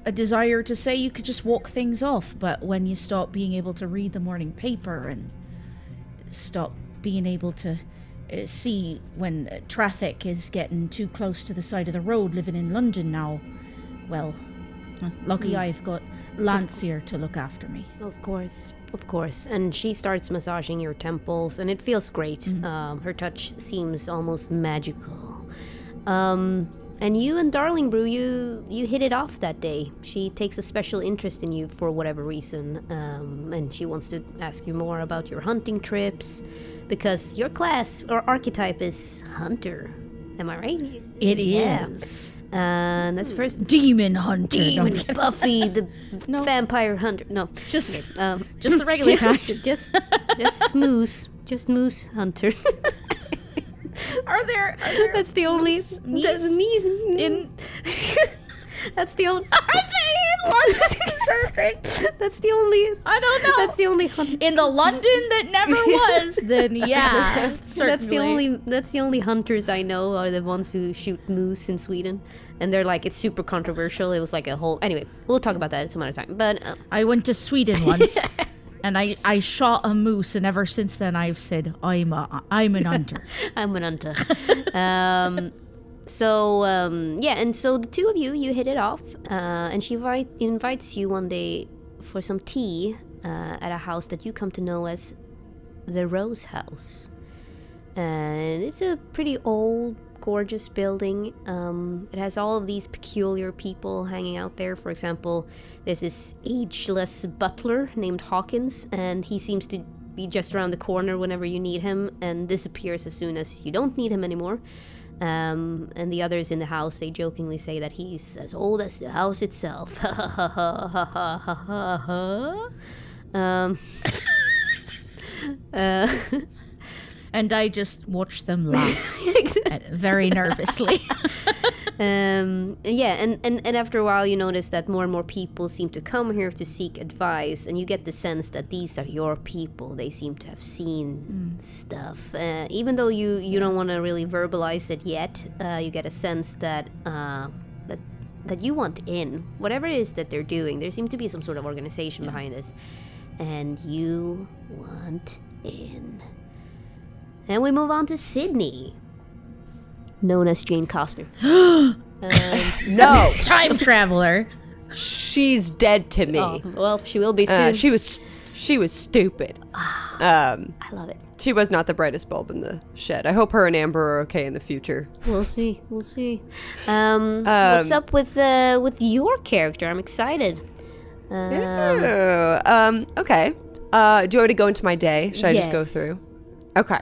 Speaker 2: a desire to say you could just walk things off, but when you stop being able to read the morning paper and stop being able to see when traffic is getting too close to the side of the road, living in London now, well, lucky I've got Lance here to look after me.
Speaker 1: Of course. And she starts massaging your temples, and it feels great.
Speaker 2: Mm-hmm.
Speaker 1: Her touch seems almost magical. And you and Darlingbrew, you hit it off that day. She takes a special interest in you for whatever reason, and she wants to ask you more about your hunting trips, because your class or archetype is hunter. Am I right?
Speaker 2: It is.
Speaker 1: And that's first
Speaker 2: demon hunter.
Speaker 1: Demon Buffy, the vampire hunter. No,
Speaker 2: just the regular kind.
Speaker 1: just moose hunter.
Speaker 2: Are there
Speaker 1: That's the only.
Speaker 2: That's the only.
Speaker 1: That's the only.
Speaker 2: Are they in Perfect.
Speaker 1: That's the only.
Speaker 2: I don't know.
Speaker 1: That's the only.
Speaker 2: In the London that never was, then yeah, certainly.
Speaker 1: That's the only hunters I know are the ones who shoot moose in Sweden, and they're like, it's super controversial. It was like a whole. Anyway, we'll talk about that some other time. But
Speaker 2: I went to Sweden once, and I shot a moose, and ever since then I've said I'm an hunter.
Speaker 1: I'm an hunter. So and so the two of you hit it off, and she invites you one day for some tea at a house that you come to know as the Rose House, and it's a pretty old, gorgeous building. It has all of these peculiar people hanging out there. For example, there's this ageless butler named Hawkins, and he seems to be just around the corner whenever you need him, and disappears as soon as you don't need him anymore. And the others in the house, they jokingly say that he's as old as the house itself.
Speaker 2: And I just watch them laugh very nervously.
Speaker 1: And after a while you notice that more and more people seem to come here to seek advice, and you get the sense that these are your people. They seem to have seen stuff, even though you don't want to really verbalize it yet. You get a sense that that you want in whatever it is that they're doing. There seems to be some sort of organization behind this, and you want in. And we move on to Sydney, known as Jane Costner.
Speaker 3: No.
Speaker 2: Time traveler.
Speaker 3: She's dead to me.
Speaker 1: Oh, well, she will be soon.
Speaker 3: She was stupid.
Speaker 1: I love it.
Speaker 3: She was not the brightest bulb in the shed. I hope her and Amber are okay in the future.
Speaker 1: We'll see. What's up with your character? I'm excited.
Speaker 3: Okay. Do you want me to go into my day? Should I just go through? Okay.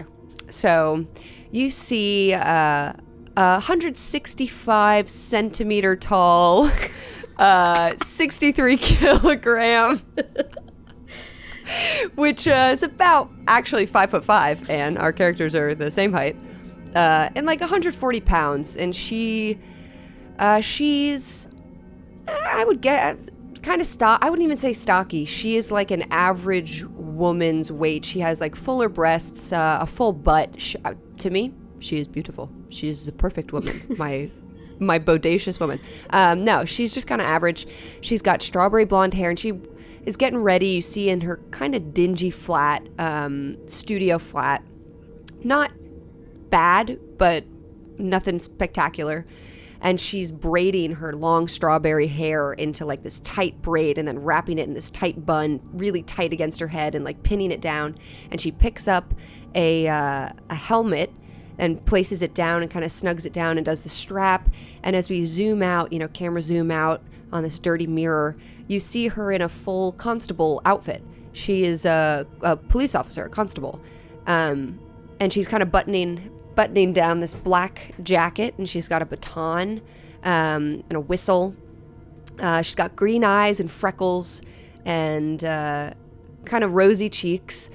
Speaker 3: So you see 165 centimeter tall, 63 kilogram, which is about actually 5'5", and our characters are the same height, and like 140 pounds. And she's, I would get kind of I wouldn't even say stocky. She is like an average woman's weight. She has like fuller breasts, a full butt. To me, she is beautiful. She is a perfect woman. my bodacious woman. No, she's just kind of average. She's got strawberry blonde hair, and she is getting ready. You see in her kind of dingy flat, studio flat. Not bad, but nothing spectacular. And she's braiding her long strawberry hair into like this tight braid, and then wrapping it in this tight bun, really tight against her head, and like pinning it down. And she picks up a helmet and places it down and kind of snugs it down and does the strap. And as we zoom out, camera zoom out on this dirty mirror, you see her in a full constable outfit. She is a police officer, a constable. And she's kind of buttoning down this black jacket, and she's got a baton and a whistle. She's got green eyes and freckles and kind of rosy cheeks.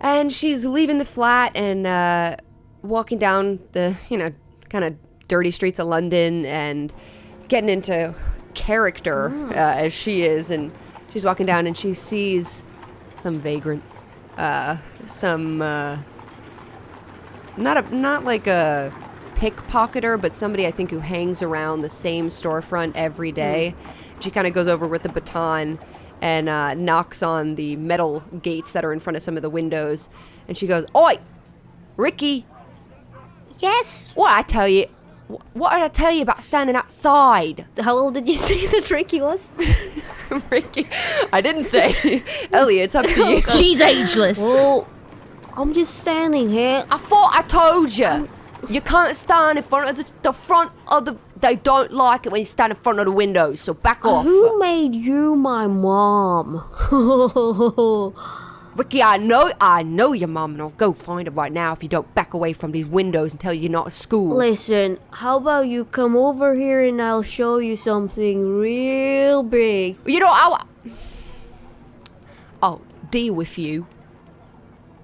Speaker 3: And she's leaving the flat and walking down the, kind of dirty streets of London and getting into character as she is. And she's walking down and she sees some vagrant, not like a pickpocketer, but somebody I think who hangs around the same storefront every day. She kind of goes over with the baton and knocks on the metal gates that are in front of some of the windows. And she goes, "Oi, Ricky."
Speaker 1: Yes?
Speaker 3: What did I tell you about standing outside?
Speaker 1: How old did you say that Ricky was?
Speaker 3: Ricky? I didn't say. Ellie, it's up to you.
Speaker 2: She's ageless.
Speaker 1: Well, I'm just standing here.
Speaker 3: I thought I told you. You can't stand in front of the front of the... They don't like it when you stand in front of the windows, so back off.
Speaker 1: Who made you my mom?
Speaker 3: Ricky, I know your mom, and I'll go find her right now if you don't back away from these windows and tell you you're not at school.
Speaker 1: Listen, how about you come over here and I'll show you something real big.
Speaker 3: I'll deal with you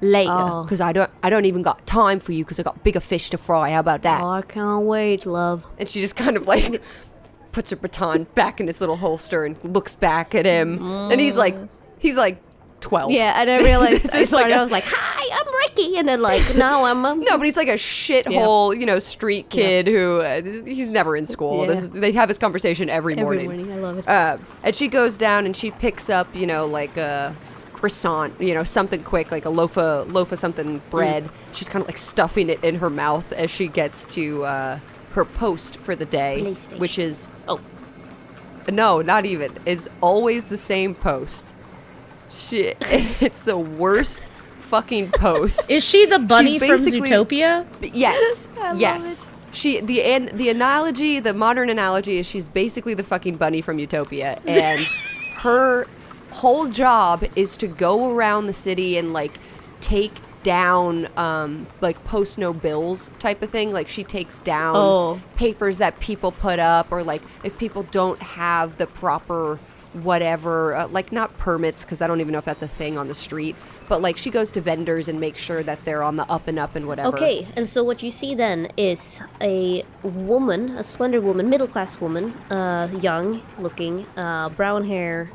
Speaker 3: later, because I don't even got time for you, because I got bigger fish to fry. How about that?
Speaker 1: Oh, I can't wait, love.
Speaker 3: And she just kind of like puts her baton back in its little holster and looks back at him. And he's like 12.
Speaker 1: Yeah, and I realized I was like, hi, I'm Ricky. And then like, now I'm...
Speaker 3: No, but he's like a shithole, street kid who, he's never in school.
Speaker 1: Yeah.
Speaker 3: They have this conversation every morning.
Speaker 1: Every morning, I love it.
Speaker 3: And she goes down and she picks up, like a croissant, something quick, like a loaf of something bread. She's kind of like stuffing it in her mouth as she gets to her post for the day, which is...
Speaker 1: Oh.
Speaker 3: No, not even. It's always the same post. Shit, it's the worst fucking post.
Speaker 2: Is she the bunny from Zootopia?
Speaker 3: Yes, yes. The analogy, the modern analogy is she's basically the fucking bunny from Utopia, and her whole job is to go around the city and like take down like post no bills type of thing. Like she takes down papers that people put up, or like if people don't have the proper whatever, like not permits, because I don't even know if that's a thing on the street, but like she goes to vendors and makes sure that they're on the up and up and whatever.
Speaker 1: Okay, and so what you see then is a woman, a slender woman, middle-class woman, young looking, brown hair,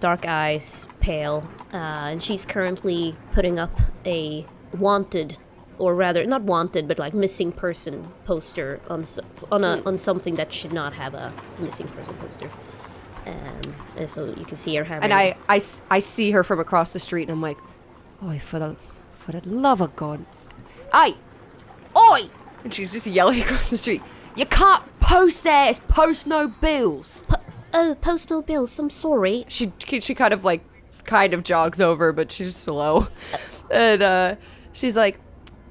Speaker 1: dark eyes, pale, and she's currently putting up a wanted, or rather not wanted, but like missing person poster on something that should not have a missing person poster. And so you can see her having...
Speaker 3: And I see her from across the street, and I'm like, oi, for the love of God. Oi! And she's just yelling across the street, you can't post there, it's post no bills.
Speaker 1: Post no bills, I'm sorry.
Speaker 3: She kind of jogs over, but she's slow. And she's like,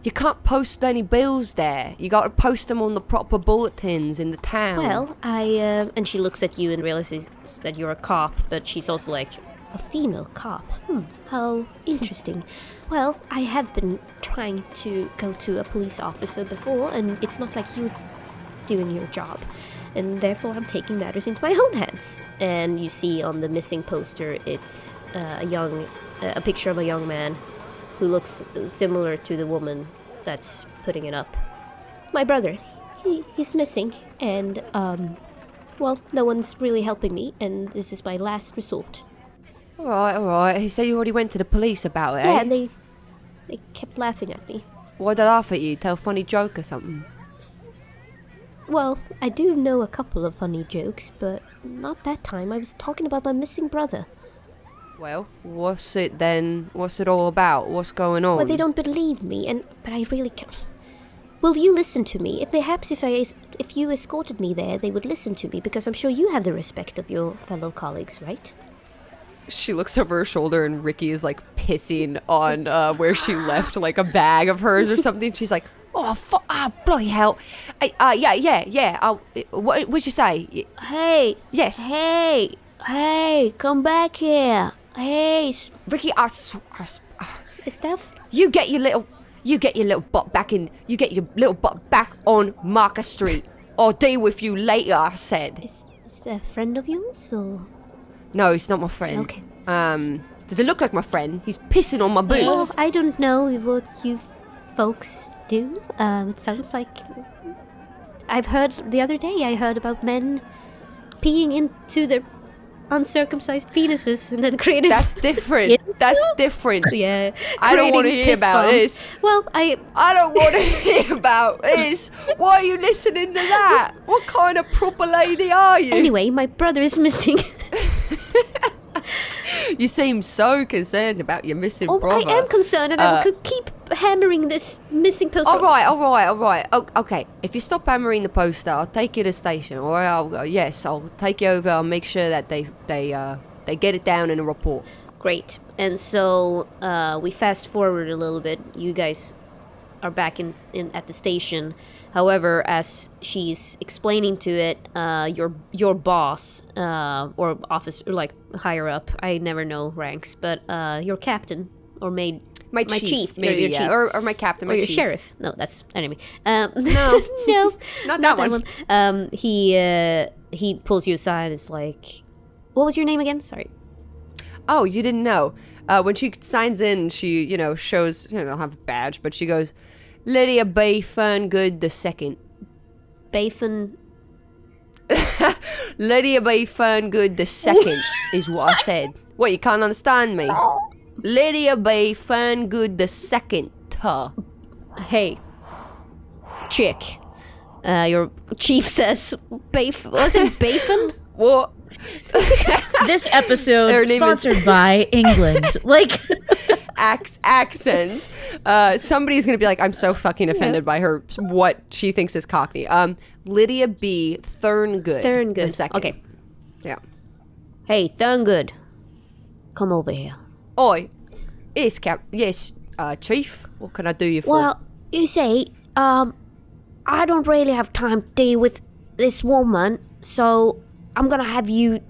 Speaker 3: you can't post any bills there. You got to post them on the proper bulletins in the town.
Speaker 1: Well, and she looks at you and realizes that you're a cop, but she's also like, a female cop? How interesting. Well, I have been trying to go to a police officer before, and it's not like you're doing your job. And therefore, I'm taking matters into my own hands. And you see on the missing poster, it's a picture of a young man who looks similar to the woman that's putting it up. My brother, he's missing, and, well, no one's really helping me, and this is my last resort.
Speaker 3: All right. So you already went to the police about it,
Speaker 1: Yeah, and they kept laughing at me.
Speaker 3: Why'd they laugh at you? Tell a funny joke or something?
Speaker 1: Well, I do know a couple of funny jokes, but not that time. I was talking about my missing brother.
Speaker 3: Well, what's it then? What's it all about? What's going on?
Speaker 1: Well, they don't believe me, but I really can't. Will you listen to me? Perhaps if you escorted me there, they would listen to me, because I'm sure you have the respect of your fellow colleagues, right?
Speaker 3: She looks over her shoulder, and Ricky is like pissing on where she left like a bag of hers or something. She's like, bloody hell. Yeah. What'd you say?
Speaker 1: Hey.
Speaker 3: Yes.
Speaker 1: Hey, come back here. Hey,
Speaker 3: Ricky,
Speaker 1: Steph?
Speaker 3: You get your little butt back on Market Street. I'll deal with you later, I said.
Speaker 1: Is that a friend of yours, or?
Speaker 3: No, he's not my friend.
Speaker 1: Okay.
Speaker 3: Does it look like my friend? He's pissing on my boots.
Speaker 1: Well, I don't know what you folks do. It sounds like... The other day I heard about men peeing into their uncircumcised penises and then creating...
Speaker 3: That's different. That's different.
Speaker 1: Yeah.
Speaker 3: I don't want to hear about this.
Speaker 1: Well,
Speaker 3: I don't want to hear about this. Why are you listening to that? What kind of proper lady are you?
Speaker 1: Anyway, my brother is missing.
Speaker 3: You seem so concerned about your missing brother.
Speaker 1: I am concerned, and I could keep hammering this missing poster.
Speaker 3: All right. Okay, if you stop hammering the poster, I'll take you to the station. Or I'll take you over. I'll make sure that they get it down in a report.
Speaker 1: Great. And so we fast forward a little bit. You guys are back in at the station. However, as she's explaining to it, your boss or officer, like higher up, I never know ranks, but your captain or my chief,
Speaker 3: maybe,
Speaker 1: your
Speaker 3: yeah.
Speaker 1: chief.
Speaker 3: Or my captain,
Speaker 1: or your
Speaker 3: chief.
Speaker 1: sheriff. No, that's enemy.
Speaker 3: No,
Speaker 1: no,
Speaker 3: not that one.
Speaker 1: He pulls you aside. And is like, what was your name again? Sorry.
Speaker 3: Oh, you didn't know. When she signs in, she shows. I don't have a badge, but she goes, Lydia B. Ferngood II.
Speaker 1: Bayfern.
Speaker 3: Lydia B. Ferngood the second is what I said. What, you can't understand me? Lydia B. Ferngood the second.
Speaker 1: Hey, chick. Your chief says, was it Bacon?
Speaker 3: What?
Speaker 2: This episode sponsored by England. Like
Speaker 3: accents. Somebody's gonna be like, I'm so fucking offended by her. What she thinks is Cockney. Lydia B. Thurngood. The second.
Speaker 1: Okay.
Speaker 3: Yeah.
Speaker 1: Hey, Thurngood, come over here.
Speaker 3: Oi. Yes, Chief. What can I do you for?
Speaker 1: Well, you see, I don't really have time to deal with this woman, so I'm gonna have you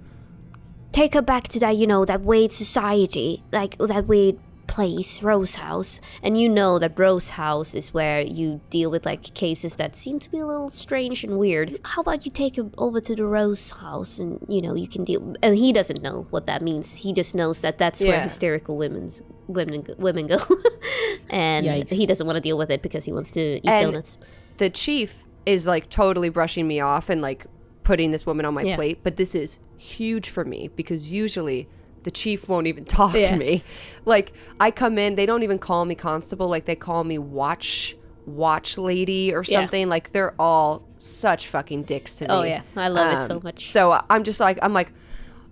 Speaker 1: take her back to that, that weird society, like that weird place, Rose House. And you know that Rose House is where you deal with, like, cases that seem to be a little strange and weird. How about you take her over to the Rose House and, you can deal... And he doesn't know what that means. He just knows that that's where hysterical women go. And Yikes. He doesn't want to deal with it because he wants to eat donuts.
Speaker 3: The chief is, like, totally brushing me off and, like, putting this woman on my plate. But this is huge for me because usually... the chief won't even talk to me. Like, I come in, they don't even call me constable. Like, they call me watch lady or something. Yeah. Like, they're all such fucking dicks to me.
Speaker 1: Oh, yeah. I love it so much.
Speaker 3: So I'm just like,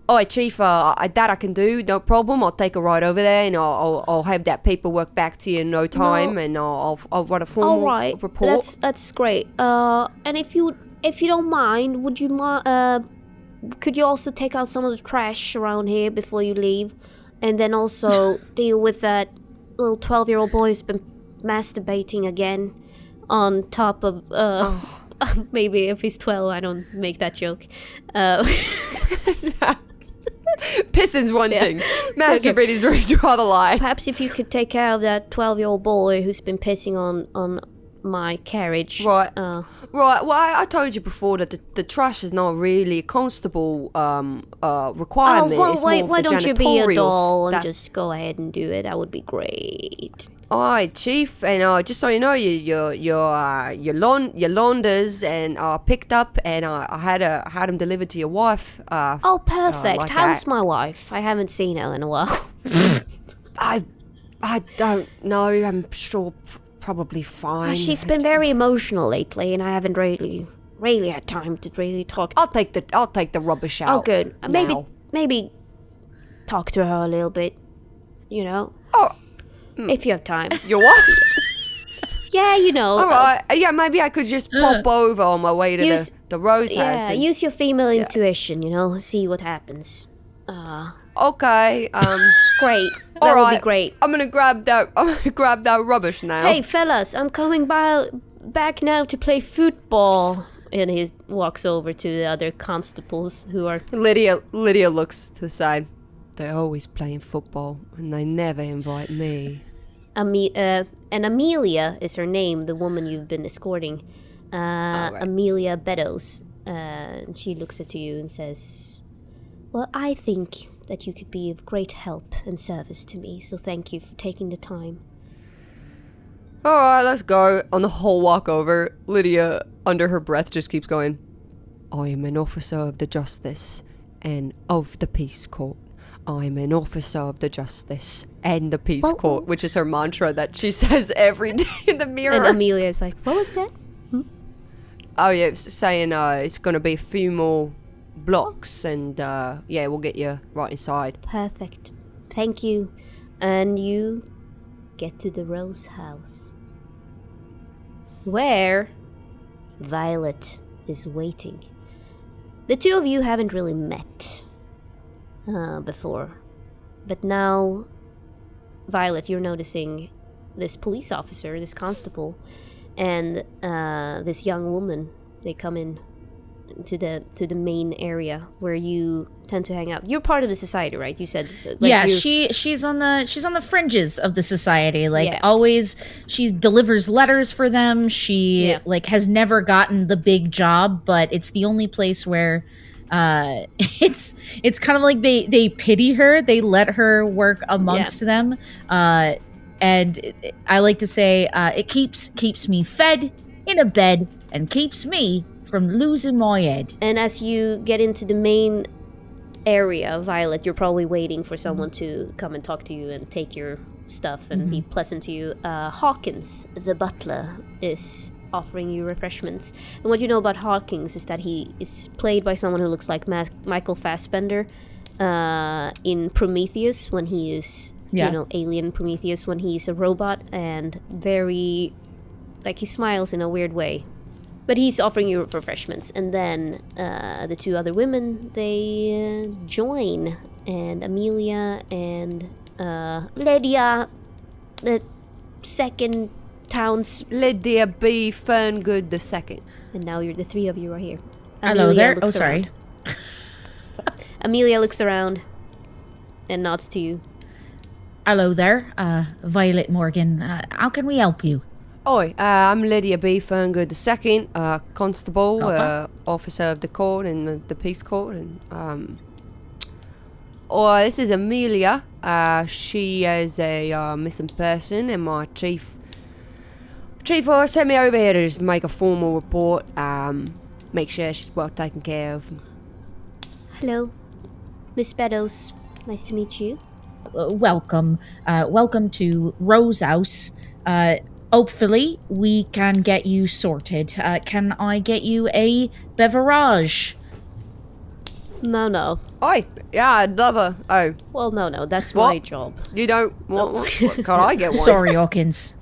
Speaker 3: oh, chief, that I can do. No problem. I'll take a ride over there and I'll have that paperwork back to you in no time. And I'll write a formal report.
Speaker 1: That's great. And if you don't mind, would you could you also take out some of the trash around here before you leave? And then also deal with that little 12-year-old boy who's been masturbating again on top of... maybe if he's 12, I don't make that joke.
Speaker 3: Pissing's one thing. Masturbating's where you draw the line.
Speaker 1: Perhaps if you could take care of that 12-year-old boy who's been pissing on my carriage.
Speaker 3: Right. Right. Well, I told you before that the trash is not really a constable requirement.
Speaker 1: Why don't you be a doll and just go ahead and do it? That would be great.
Speaker 3: Alright, Chief, and just so you know, your launders and are picked up, and I had them delivered to your wife.
Speaker 1: Oh, perfect. Like how's my wife? I haven't seen her in a while.
Speaker 3: I don't know. I'm sure. Probably fine.
Speaker 1: She's been very emotional lately, and I haven't really had time to really talk.
Speaker 3: I'll take the rubbish out.
Speaker 1: Oh, good. Maybe talk to her a little bit.
Speaker 3: Oh,
Speaker 1: if you have time.
Speaker 3: Your what?
Speaker 1: Yeah,
Speaker 3: All right. Yeah, maybe I could just pop over on my way to the Rose House.
Speaker 1: Yeah, use your female intuition. See what happens.
Speaker 3: Okay.
Speaker 1: Great. That would be great.
Speaker 3: I'm gonna grab that rubbish now.
Speaker 1: Hey, fellas, I'm coming back now to play football. And he walks over to the other constables who are...
Speaker 3: Lydia looks to the side. They're always playing football, and they never invite me.
Speaker 1: And Amelia is her name, the woman you've been escorting. Right. Amelia Beddoes. And she looks at you and says, well, I think that you could be of great help and service to me, so thank you for taking the time.
Speaker 3: Alright, let's go. On the whole walk over, Lydia, under her breath, just keeps going, I am an officer of the justice and of the peace court. I am an officer of the justice and the peace court, which is her mantra that she says every day in the mirror.
Speaker 1: And Amelia is like, what was that?
Speaker 3: Oh yeah, it's saying it's going to be a few more blocks and we'll get you right inside.
Speaker 1: Perfect. Thank you. And you get to the Rose House, where Violet is waiting. The two of you haven't really met before, but now, Violet, you're noticing this police officer, this constable, and this young woman. They come in to the main area where you tend to hang out. You're part of the society, right? You said
Speaker 2: she's on the fringes of the society. Always, she delivers letters for them. She has never gotten the big job, but it's the only place where it's kind of like they pity her. They let her work amongst them. And I like to say it keeps me fed in a bed and keeps me from losing my head.
Speaker 1: And as you get into the main area, Violet, you're probably waiting for someone to come and talk to you and take your stuff and be pleasant to you. Hawkins, the butler, is offering you refreshments. And what you know about Hawkins is that he is played by someone who looks like Michael Fassbender in Prometheus when he is, alien Prometheus when he's a robot, and very, like, he smiles in a weird way. But he's offering you refreshments. And then the two other women, they join. And Amelia and Lydia, the second town's...
Speaker 3: Lydia B. Ferngood the second.
Speaker 1: And now the three of you are here.
Speaker 2: Hello there. Oh, sorry.
Speaker 1: Amelia looks around and nods to you.
Speaker 2: Hello there, Violet Morgan. How can we help you?
Speaker 3: Oi, I'm Lydia B. Ferngood II, constable, officer of the court and the peace court. And this is Amelia. She is a missing person, and my chief sent me over here to just make a formal report. Make sure she's well taken care of.
Speaker 1: Hello, Miss Beddoes. Nice to meet you.
Speaker 2: Welcome to Rose House. Hopefully, we can get you sorted. Can I get you a beverage?
Speaker 1: No.
Speaker 3: Oi, yeah, I'd love a... Oh.
Speaker 1: Well, no, that's my job.
Speaker 3: You don't... What, can I get one?
Speaker 2: Sorry, Hawkins.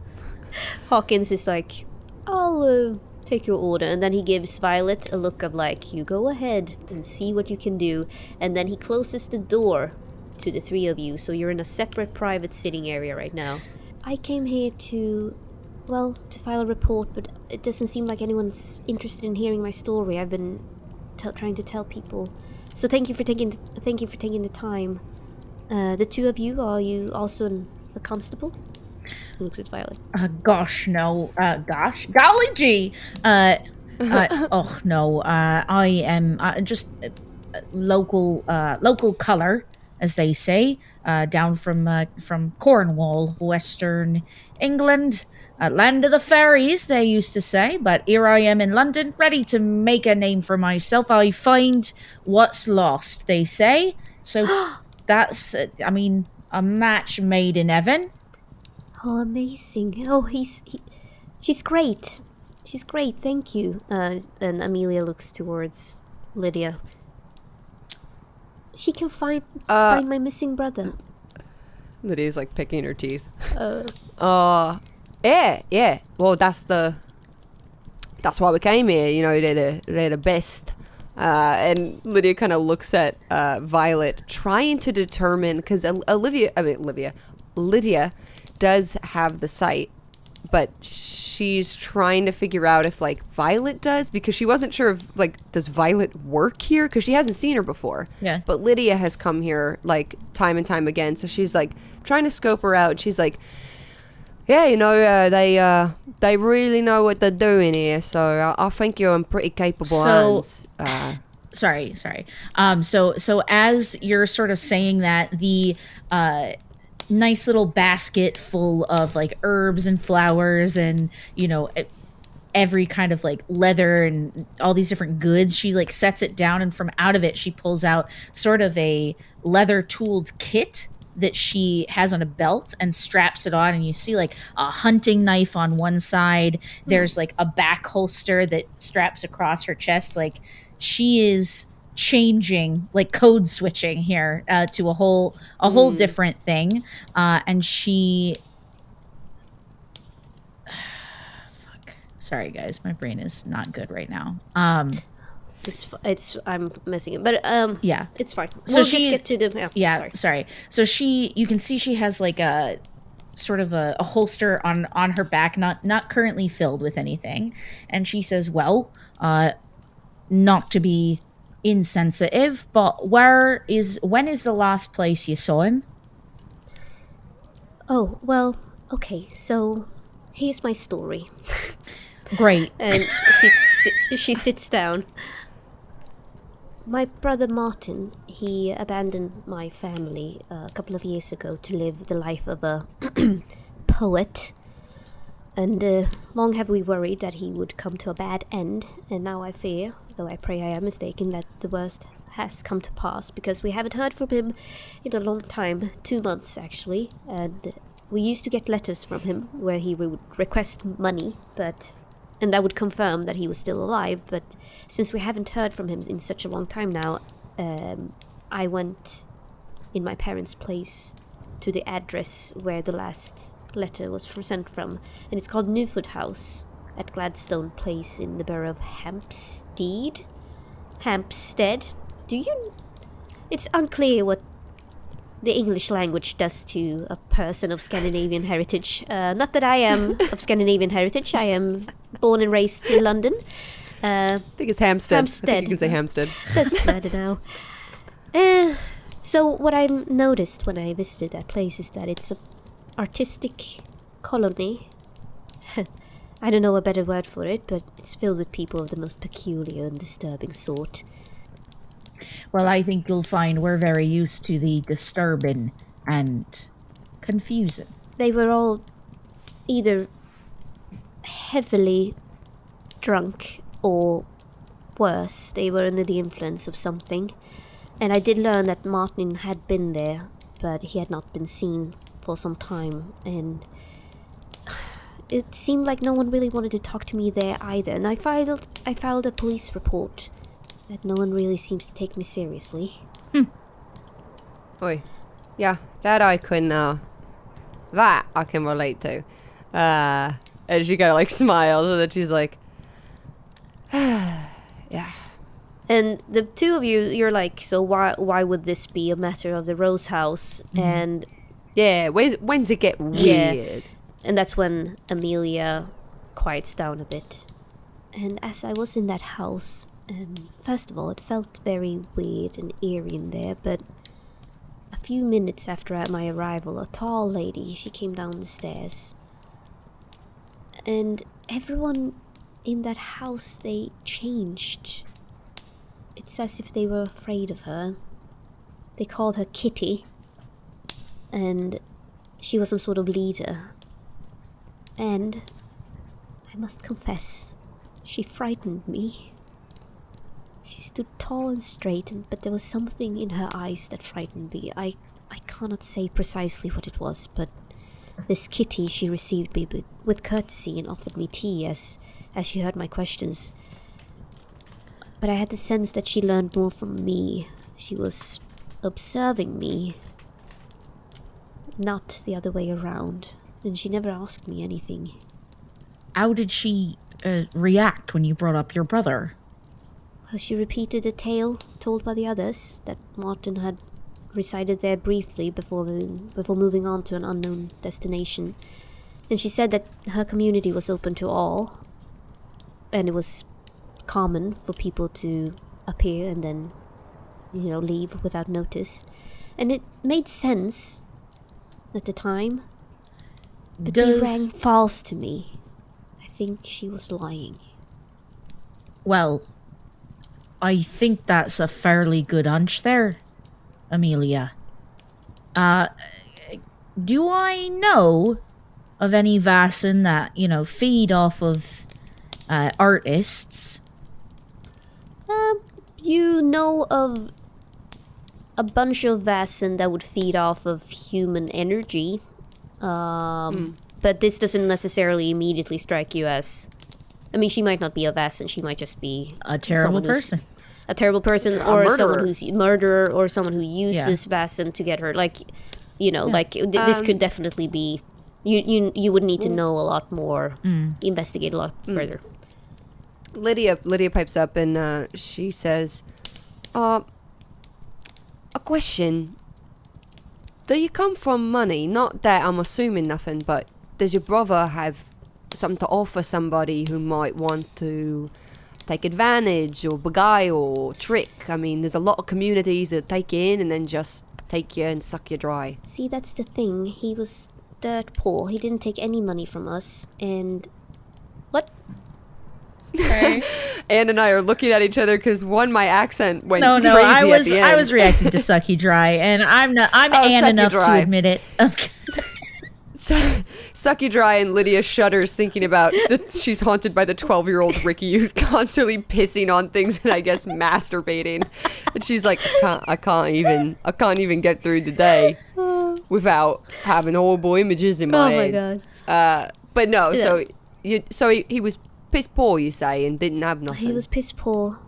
Speaker 1: Hawkins is like, I'll take your order. And then he gives Violet a look of like, you go ahead and see what you can do. And then he closes the door to the three of you. So you're in a separate private sitting area right now. I came here to file a report, but it doesn't seem like anyone's interested in hearing my story. I've been trying to tell people. So thank you for taking the time. The two of you, are you also a constable? He looks at Violet.
Speaker 2: Gosh, no. Golly gee. Oh no. I am just local color, as they say, down from Cornwall, Western England. Land of the fairies, they used to say, but here I am in London, ready to make a name for myself. I find what's lost, they say. So that's, a match made in heaven.
Speaker 1: Oh, amazing. Oh, she's great. She's great, thank you. And Amelia looks towards Lydia. She can find my missing brother.
Speaker 3: Lydia's like picking her teeth. Yeah. Well, that's why we came here. They're the best. And Lydia kind of looks at Violet, trying to determine, because Lydia does have the sight, but she's trying to figure out if Violet does, because she wasn't sure if does Violet work here, because she hasn't seen her before.
Speaker 2: Yeah.
Speaker 3: But Lydia has come here time and time again, so she's trying to scope her out. She's like, yeah, they really know what they're doing here, so I think you're in pretty capable hands.
Speaker 2: Sorry. So as you're sort of saying that, the nice little basket full of herbs and flowers and every kind of leather and all these different goods, she sets it down, and from out of it she pulls out sort of a leather tooled kit that she has on a belt and straps it on, and you see a hunting knife on one side. There's a back holster that straps across her chest. She is changing, code switching here to a whole different thing. And she sorry guys, my brain is not good right now.
Speaker 1: It's I'm messing it, but
Speaker 2: yeah,
Speaker 1: it's fine.
Speaker 2: So
Speaker 1: we'll just get to the
Speaker 2: sorry. So you can see she has a sort of a holster on her back, not currently filled with anything, and she says, well, not to be insensitive, but when is the last place you saw him?
Speaker 1: Oh, well, okay, so here's my story.
Speaker 2: Great.
Speaker 1: And she sits down. My brother Martin, he abandoned my family a couple of years ago to live the life of a poet. And long have we worried that he would come to a bad end, and now I fear, though I pray I am mistaken, that the worst has come to pass, because we haven't heard from him in a long time, 2 months actually, and we used to get letters from him where he would request money, and that would confirm that he was still alive, but since we haven't heard from him in such a long time now, I went in my parents' place to the address where the last letter was sent from, and it's called Newfoot House at Gladstone Place in the borough of Hampstead. It's unclear what the English language does to a person of Scandinavian heritage. Not that I am of Scandinavian heritage. I am born and raised in London.
Speaker 3: I think it's Hampstead. I think you can say Hampstead.
Speaker 1: Doesn't matter now. So what I noticed when I visited that place is that it's an artistic colony. I don't know a better word for it, but it's filled with people of the most peculiar and disturbing sort.
Speaker 2: Well, I think you'll find we're very used to the disturbing and confusing.
Speaker 1: They were all either heavily drunk or worse. They were under the influence of something. And I did learn that Martin had been there, but he had not been seen for some time. And it seemed like no one really wanted to talk to me there either. And I filed a police report that no one really seems to take me seriously.
Speaker 3: Oi. Yeah, that I can relate to. And she kind of like smiles, and then she's like, yeah.
Speaker 1: And the two of you're like, so why would this be a matter of the Rose House? And
Speaker 3: yeah, when's it get weird? Yeah.
Speaker 1: And that's when Amelia quiets down a bit. And as I was in that house, first of all, it felt very weird and eerie in there, but a few minutes after my arrival, a tall lady, she came down the stairs. And everyone in that house, they changed. It's as if they were afraid of her. They called her Kitty, and she was some sort of leader. And I must confess, she frightened me. She stood tall and straight, but there was something in her eyes that frightened me. I cannot say precisely what it was, but this Kitty, she received me with courtesy and offered me tea as she heard my questions. But I had the sense that she learned more from me. She was observing me, not the other way around. And she never asked me anything.
Speaker 2: How did she react when you brought up your brother?
Speaker 1: Well, she repeated a tale told by the others that Martin had resided there briefly before moving on to an unknown destination. And she said that her community was open to all, and it was common for people to appear and then, leave without notice. And it made sense at the time, but it rang false to me. I think she was lying.
Speaker 2: Well, I think that's a fairly good hunch there, Amelia. Do I know of any Vaesen that, feed off of artists?
Speaker 1: You know of a bunch of Vaesen that would feed off of human energy. But this doesn't necessarily immediately strike you as... I mean, she might not be a Vaesen, she might just be...
Speaker 2: A terrible person.
Speaker 1: A terrible person, or someone who's a murderer, or someone who uses Vaesen to get her. This could definitely be... You would need to know a lot more, investigate a lot further.
Speaker 3: Lydia pipes up and she says, a question. Do you come from money? Not that I'm assuming nothing, but does your brother have something to offer somebody who might want to take advantage or beguile or trick? I mean, there's a lot of communities that take you in and then just take you and suck you dry.
Speaker 1: See, that's the thing. He was dirt poor. He didn't take any money from us, and... What?
Speaker 3: Okay. Anne and I are looking at each other because my accent went crazy
Speaker 2: I
Speaker 3: at the end.
Speaker 2: I was reacting to suck you dry, and I'm Anne enough to admit it. Okay.
Speaker 3: So Sucky Dry and Lydia shudders thinking about she's haunted by the 12-year-old Ricky who's constantly pissing on things and I guess masturbating. And she's like, I can't even get through the day without having horrible images in my head.
Speaker 1: Oh my god.
Speaker 3: But no, yeah. so he was piss poor, you say, and didn't have nothing.
Speaker 1: He was piss poor.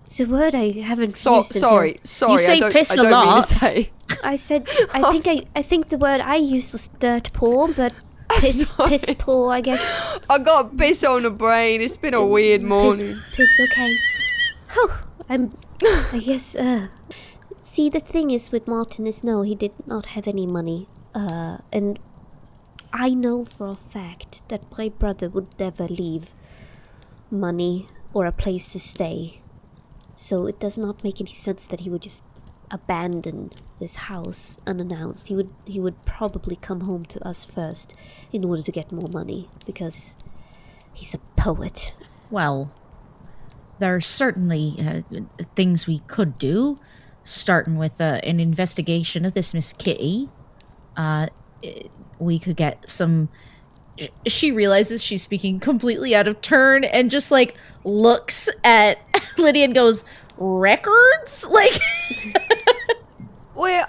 Speaker 1: It's a word I haven't used until...
Speaker 3: Sorry.
Speaker 2: You say piss a lot.
Speaker 3: Mean to say.
Speaker 1: I said, I think the word I used was dirt poor, but piss poor, I guess.
Speaker 3: I got piss on the brain. It's been a weird morning.
Speaker 1: Piss, okay. I guess, see, the thing is with Martin is, no, he did not have any money. And I know for a fact that my brother would never leave money or a place to stay. So it does not make any sense that he would just abandon this house unannounced. He would probably come home to us first in order to get more money because he's a poet.
Speaker 2: Well, there are certainly things we could do, starting with an investigation of this Miss Kitty. We could get some... She realizes she's speaking completely out of turn and just, like, looks at Lydia and goes, records? Like...
Speaker 3: Well,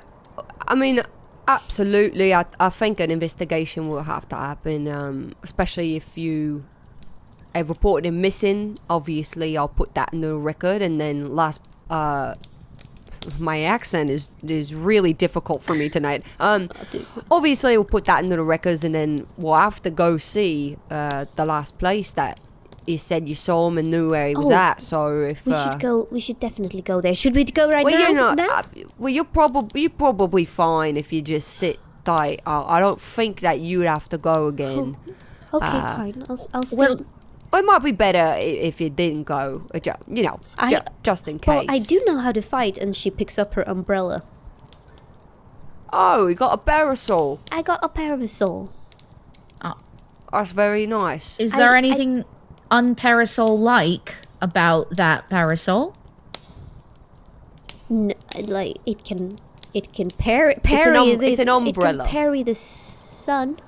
Speaker 3: I mean, absolutely. I think an investigation will have to happen, especially if you have reported him missing. Obviously, I'll put that in the record. And then my accent is really difficult for me tonight. Obviously, we'll put that into the records, and then we'll have to go see the last place that you said you saw him and knew where he was at. So if
Speaker 1: we should definitely go there. Should we go now?
Speaker 3: Well, you're probably fine if you just sit tight. I don't think that you would have to go again.
Speaker 1: Okay, fine. I'll still.
Speaker 3: It might be better if you didn't go, just in case.
Speaker 1: Well, I do know how to fight, and she picks up her umbrella.
Speaker 3: Oh, you got a parasol.
Speaker 1: I got a parasol.
Speaker 2: Oh.
Speaker 3: That's very nice.
Speaker 2: Is there anything unparasol-like about that parasol?
Speaker 1: Like, it can parry
Speaker 3: it's an umbrella.
Speaker 1: It can parry the sun.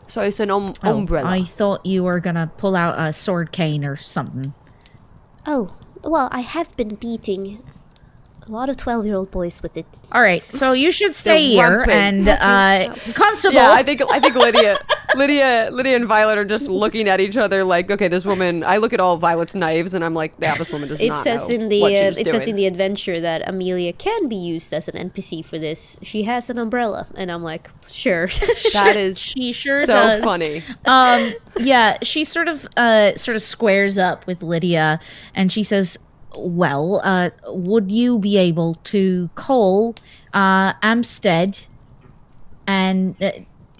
Speaker 3: So it's an umbrella.
Speaker 2: I thought you were gonna pull out a sword cane or something.
Speaker 1: Oh, well, I have been beating a lot of 12-year-old boys with it.
Speaker 2: All right, so you should stay here, and Constable.
Speaker 3: Yeah, I think Lydia and Violet are just looking at each other like, okay, this woman. I look at all Violet's knives, and I'm like, yeah, this woman does not know what she was doing.
Speaker 1: It says in the adventure that Amelia can be used as an NPC for this. She has an umbrella, and I'm like, sure.
Speaker 3: That is
Speaker 2: she sure
Speaker 3: so
Speaker 2: does.
Speaker 3: Funny.
Speaker 2: Yeah, she sort of squares up with Lydia, and she says, well, would you be able to call Amstead and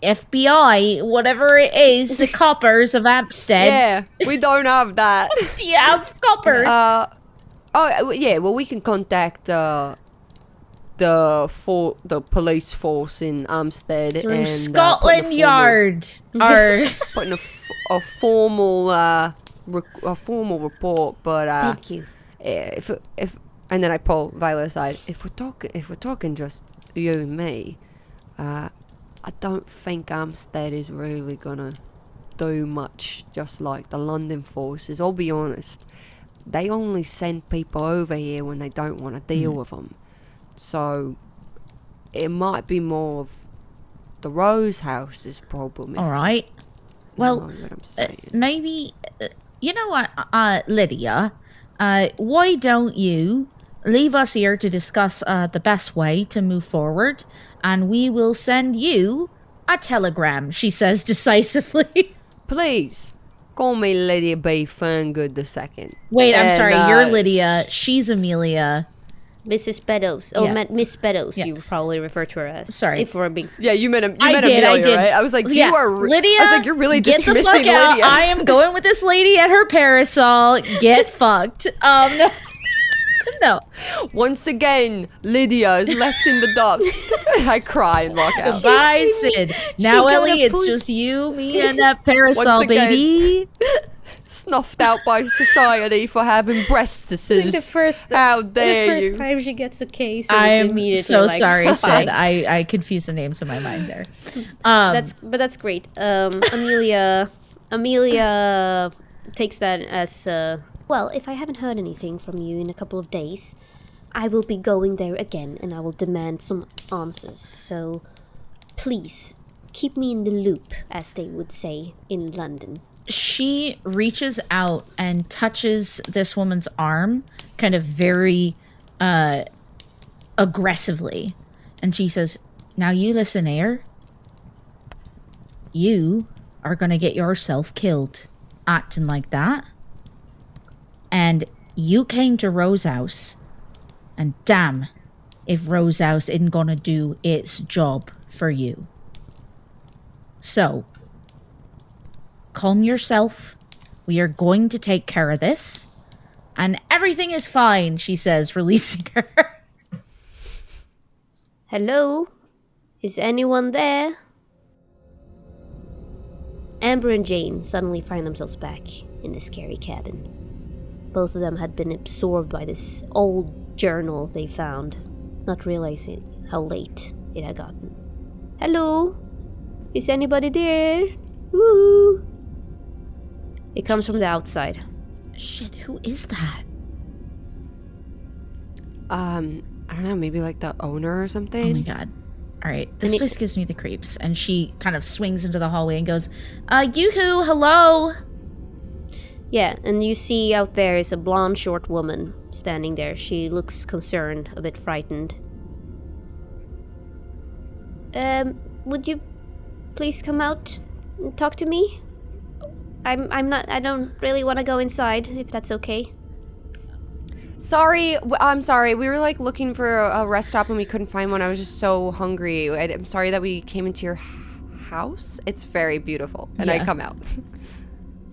Speaker 2: FBI, whatever it is, the coppers of Amstead?
Speaker 3: Yeah, we don't have that.
Speaker 2: Do you have coppers?
Speaker 3: Yeah, well, we can contact the police force in Amstead
Speaker 2: through
Speaker 3: and
Speaker 2: Scotland Yard.
Speaker 3: Putting a formal report, but
Speaker 1: thank you.
Speaker 3: If and then I pull Violet aside. If we're talking just you and me, I don't think Amstead is really gonna do much. Just like the London forces, I'll be honest, they only send people over here when they don't want to deal with them. So it might be more of the Rose House's problem.
Speaker 2: All right. Well, maybe you know what, Lydia. Why don't you leave us here to discuss the best way to move forward, and we will send you a telegram, she says decisively.
Speaker 3: Please, call me Lydia B. Ferngood II.
Speaker 2: Wait, I'm sorry, you're Lydia, she's Amelia.
Speaker 1: Mrs. Beddoes. Miss Beddoes, you probably refer to her as.
Speaker 2: Sorry.
Speaker 1: If we're being...
Speaker 3: Yeah, you meant Amelia,
Speaker 2: I did.
Speaker 3: Right? I was like,
Speaker 2: Lydia,
Speaker 3: I was like, you're really dismissing
Speaker 2: get the fuck
Speaker 3: Lydia.
Speaker 2: Out. I am going with this lady at her parasol. Get fucked. No. No.
Speaker 3: Once again, Lydia is left in the dust. I cry and walk out.
Speaker 2: Goodbye, Sid. Now, Ellie, it's just you, me, and that parasol, baby.
Speaker 3: Snuffed out by society for having breastises. How dare you?
Speaker 1: The first time she gets a case,
Speaker 2: I'm so sorry, Sid. I confused the names in my mind there.
Speaker 1: That's great. Amelia takes that as well. If I haven't heard anything from you in a couple of days, I will be going there again, and I will demand some answers. So, please keep me in the loop, as they would say in London.
Speaker 2: She reaches out and touches this woman's arm kind of very aggressively. And she says, now you listen here. You are going to get yourself killed acting like that. And you came to Rose House. And damn if Rose House isn't going to do its job for you. So, calm yourself. We are going to take care of this. And everything is fine, she says, releasing her.
Speaker 1: Hello? Is anyone there? Amber and Jane suddenly find themselves back in the scary cabin. Both of them had been absorbed by this old journal they found, not realizing how late it had gotten. Hello? Is anybody there? Woo! It comes from the outside.
Speaker 2: Shit, who is that?
Speaker 3: I don't know, maybe like the owner or something?
Speaker 2: Oh my god. Alright, this place gives me the creeps. And she kind of swings into the hallway and goes, yoo-hoo, hello!
Speaker 1: Yeah, and you see out there is a blonde, short woman standing there. She looks concerned, a bit frightened. Would you please come out and talk to me? I don't really want to go inside, if that's okay.
Speaker 3: Sorry, I'm sorry. We were like looking for a rest stop and we couldn't find one. I was just so hungry. I'm sorry that we came into your house. It's very beautiful. And I come out.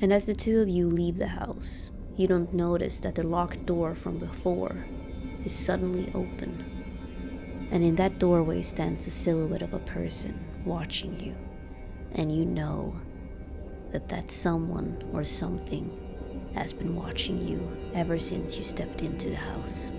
Speaker 1: And as the two of you leave the house, you don't notice that the locked door from before is suddenly open. And in that doorway stands the silhouette of a person watching you. And you know that someone or something has been watching you ever since you stepped into the house.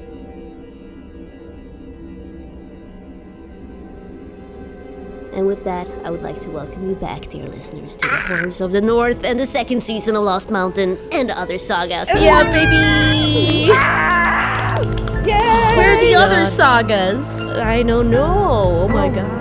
Speaker 1: And with that, I would like to welcome you back, dear listeners, to the Horrors of the North and the second season of Lost Mountain and other sagas.
Speaker 2: Yeah, baby!
Speaker 3: Yay!
Speaker 2: Where are the other sagas?
Speaker 1: I don't know. Oh my god.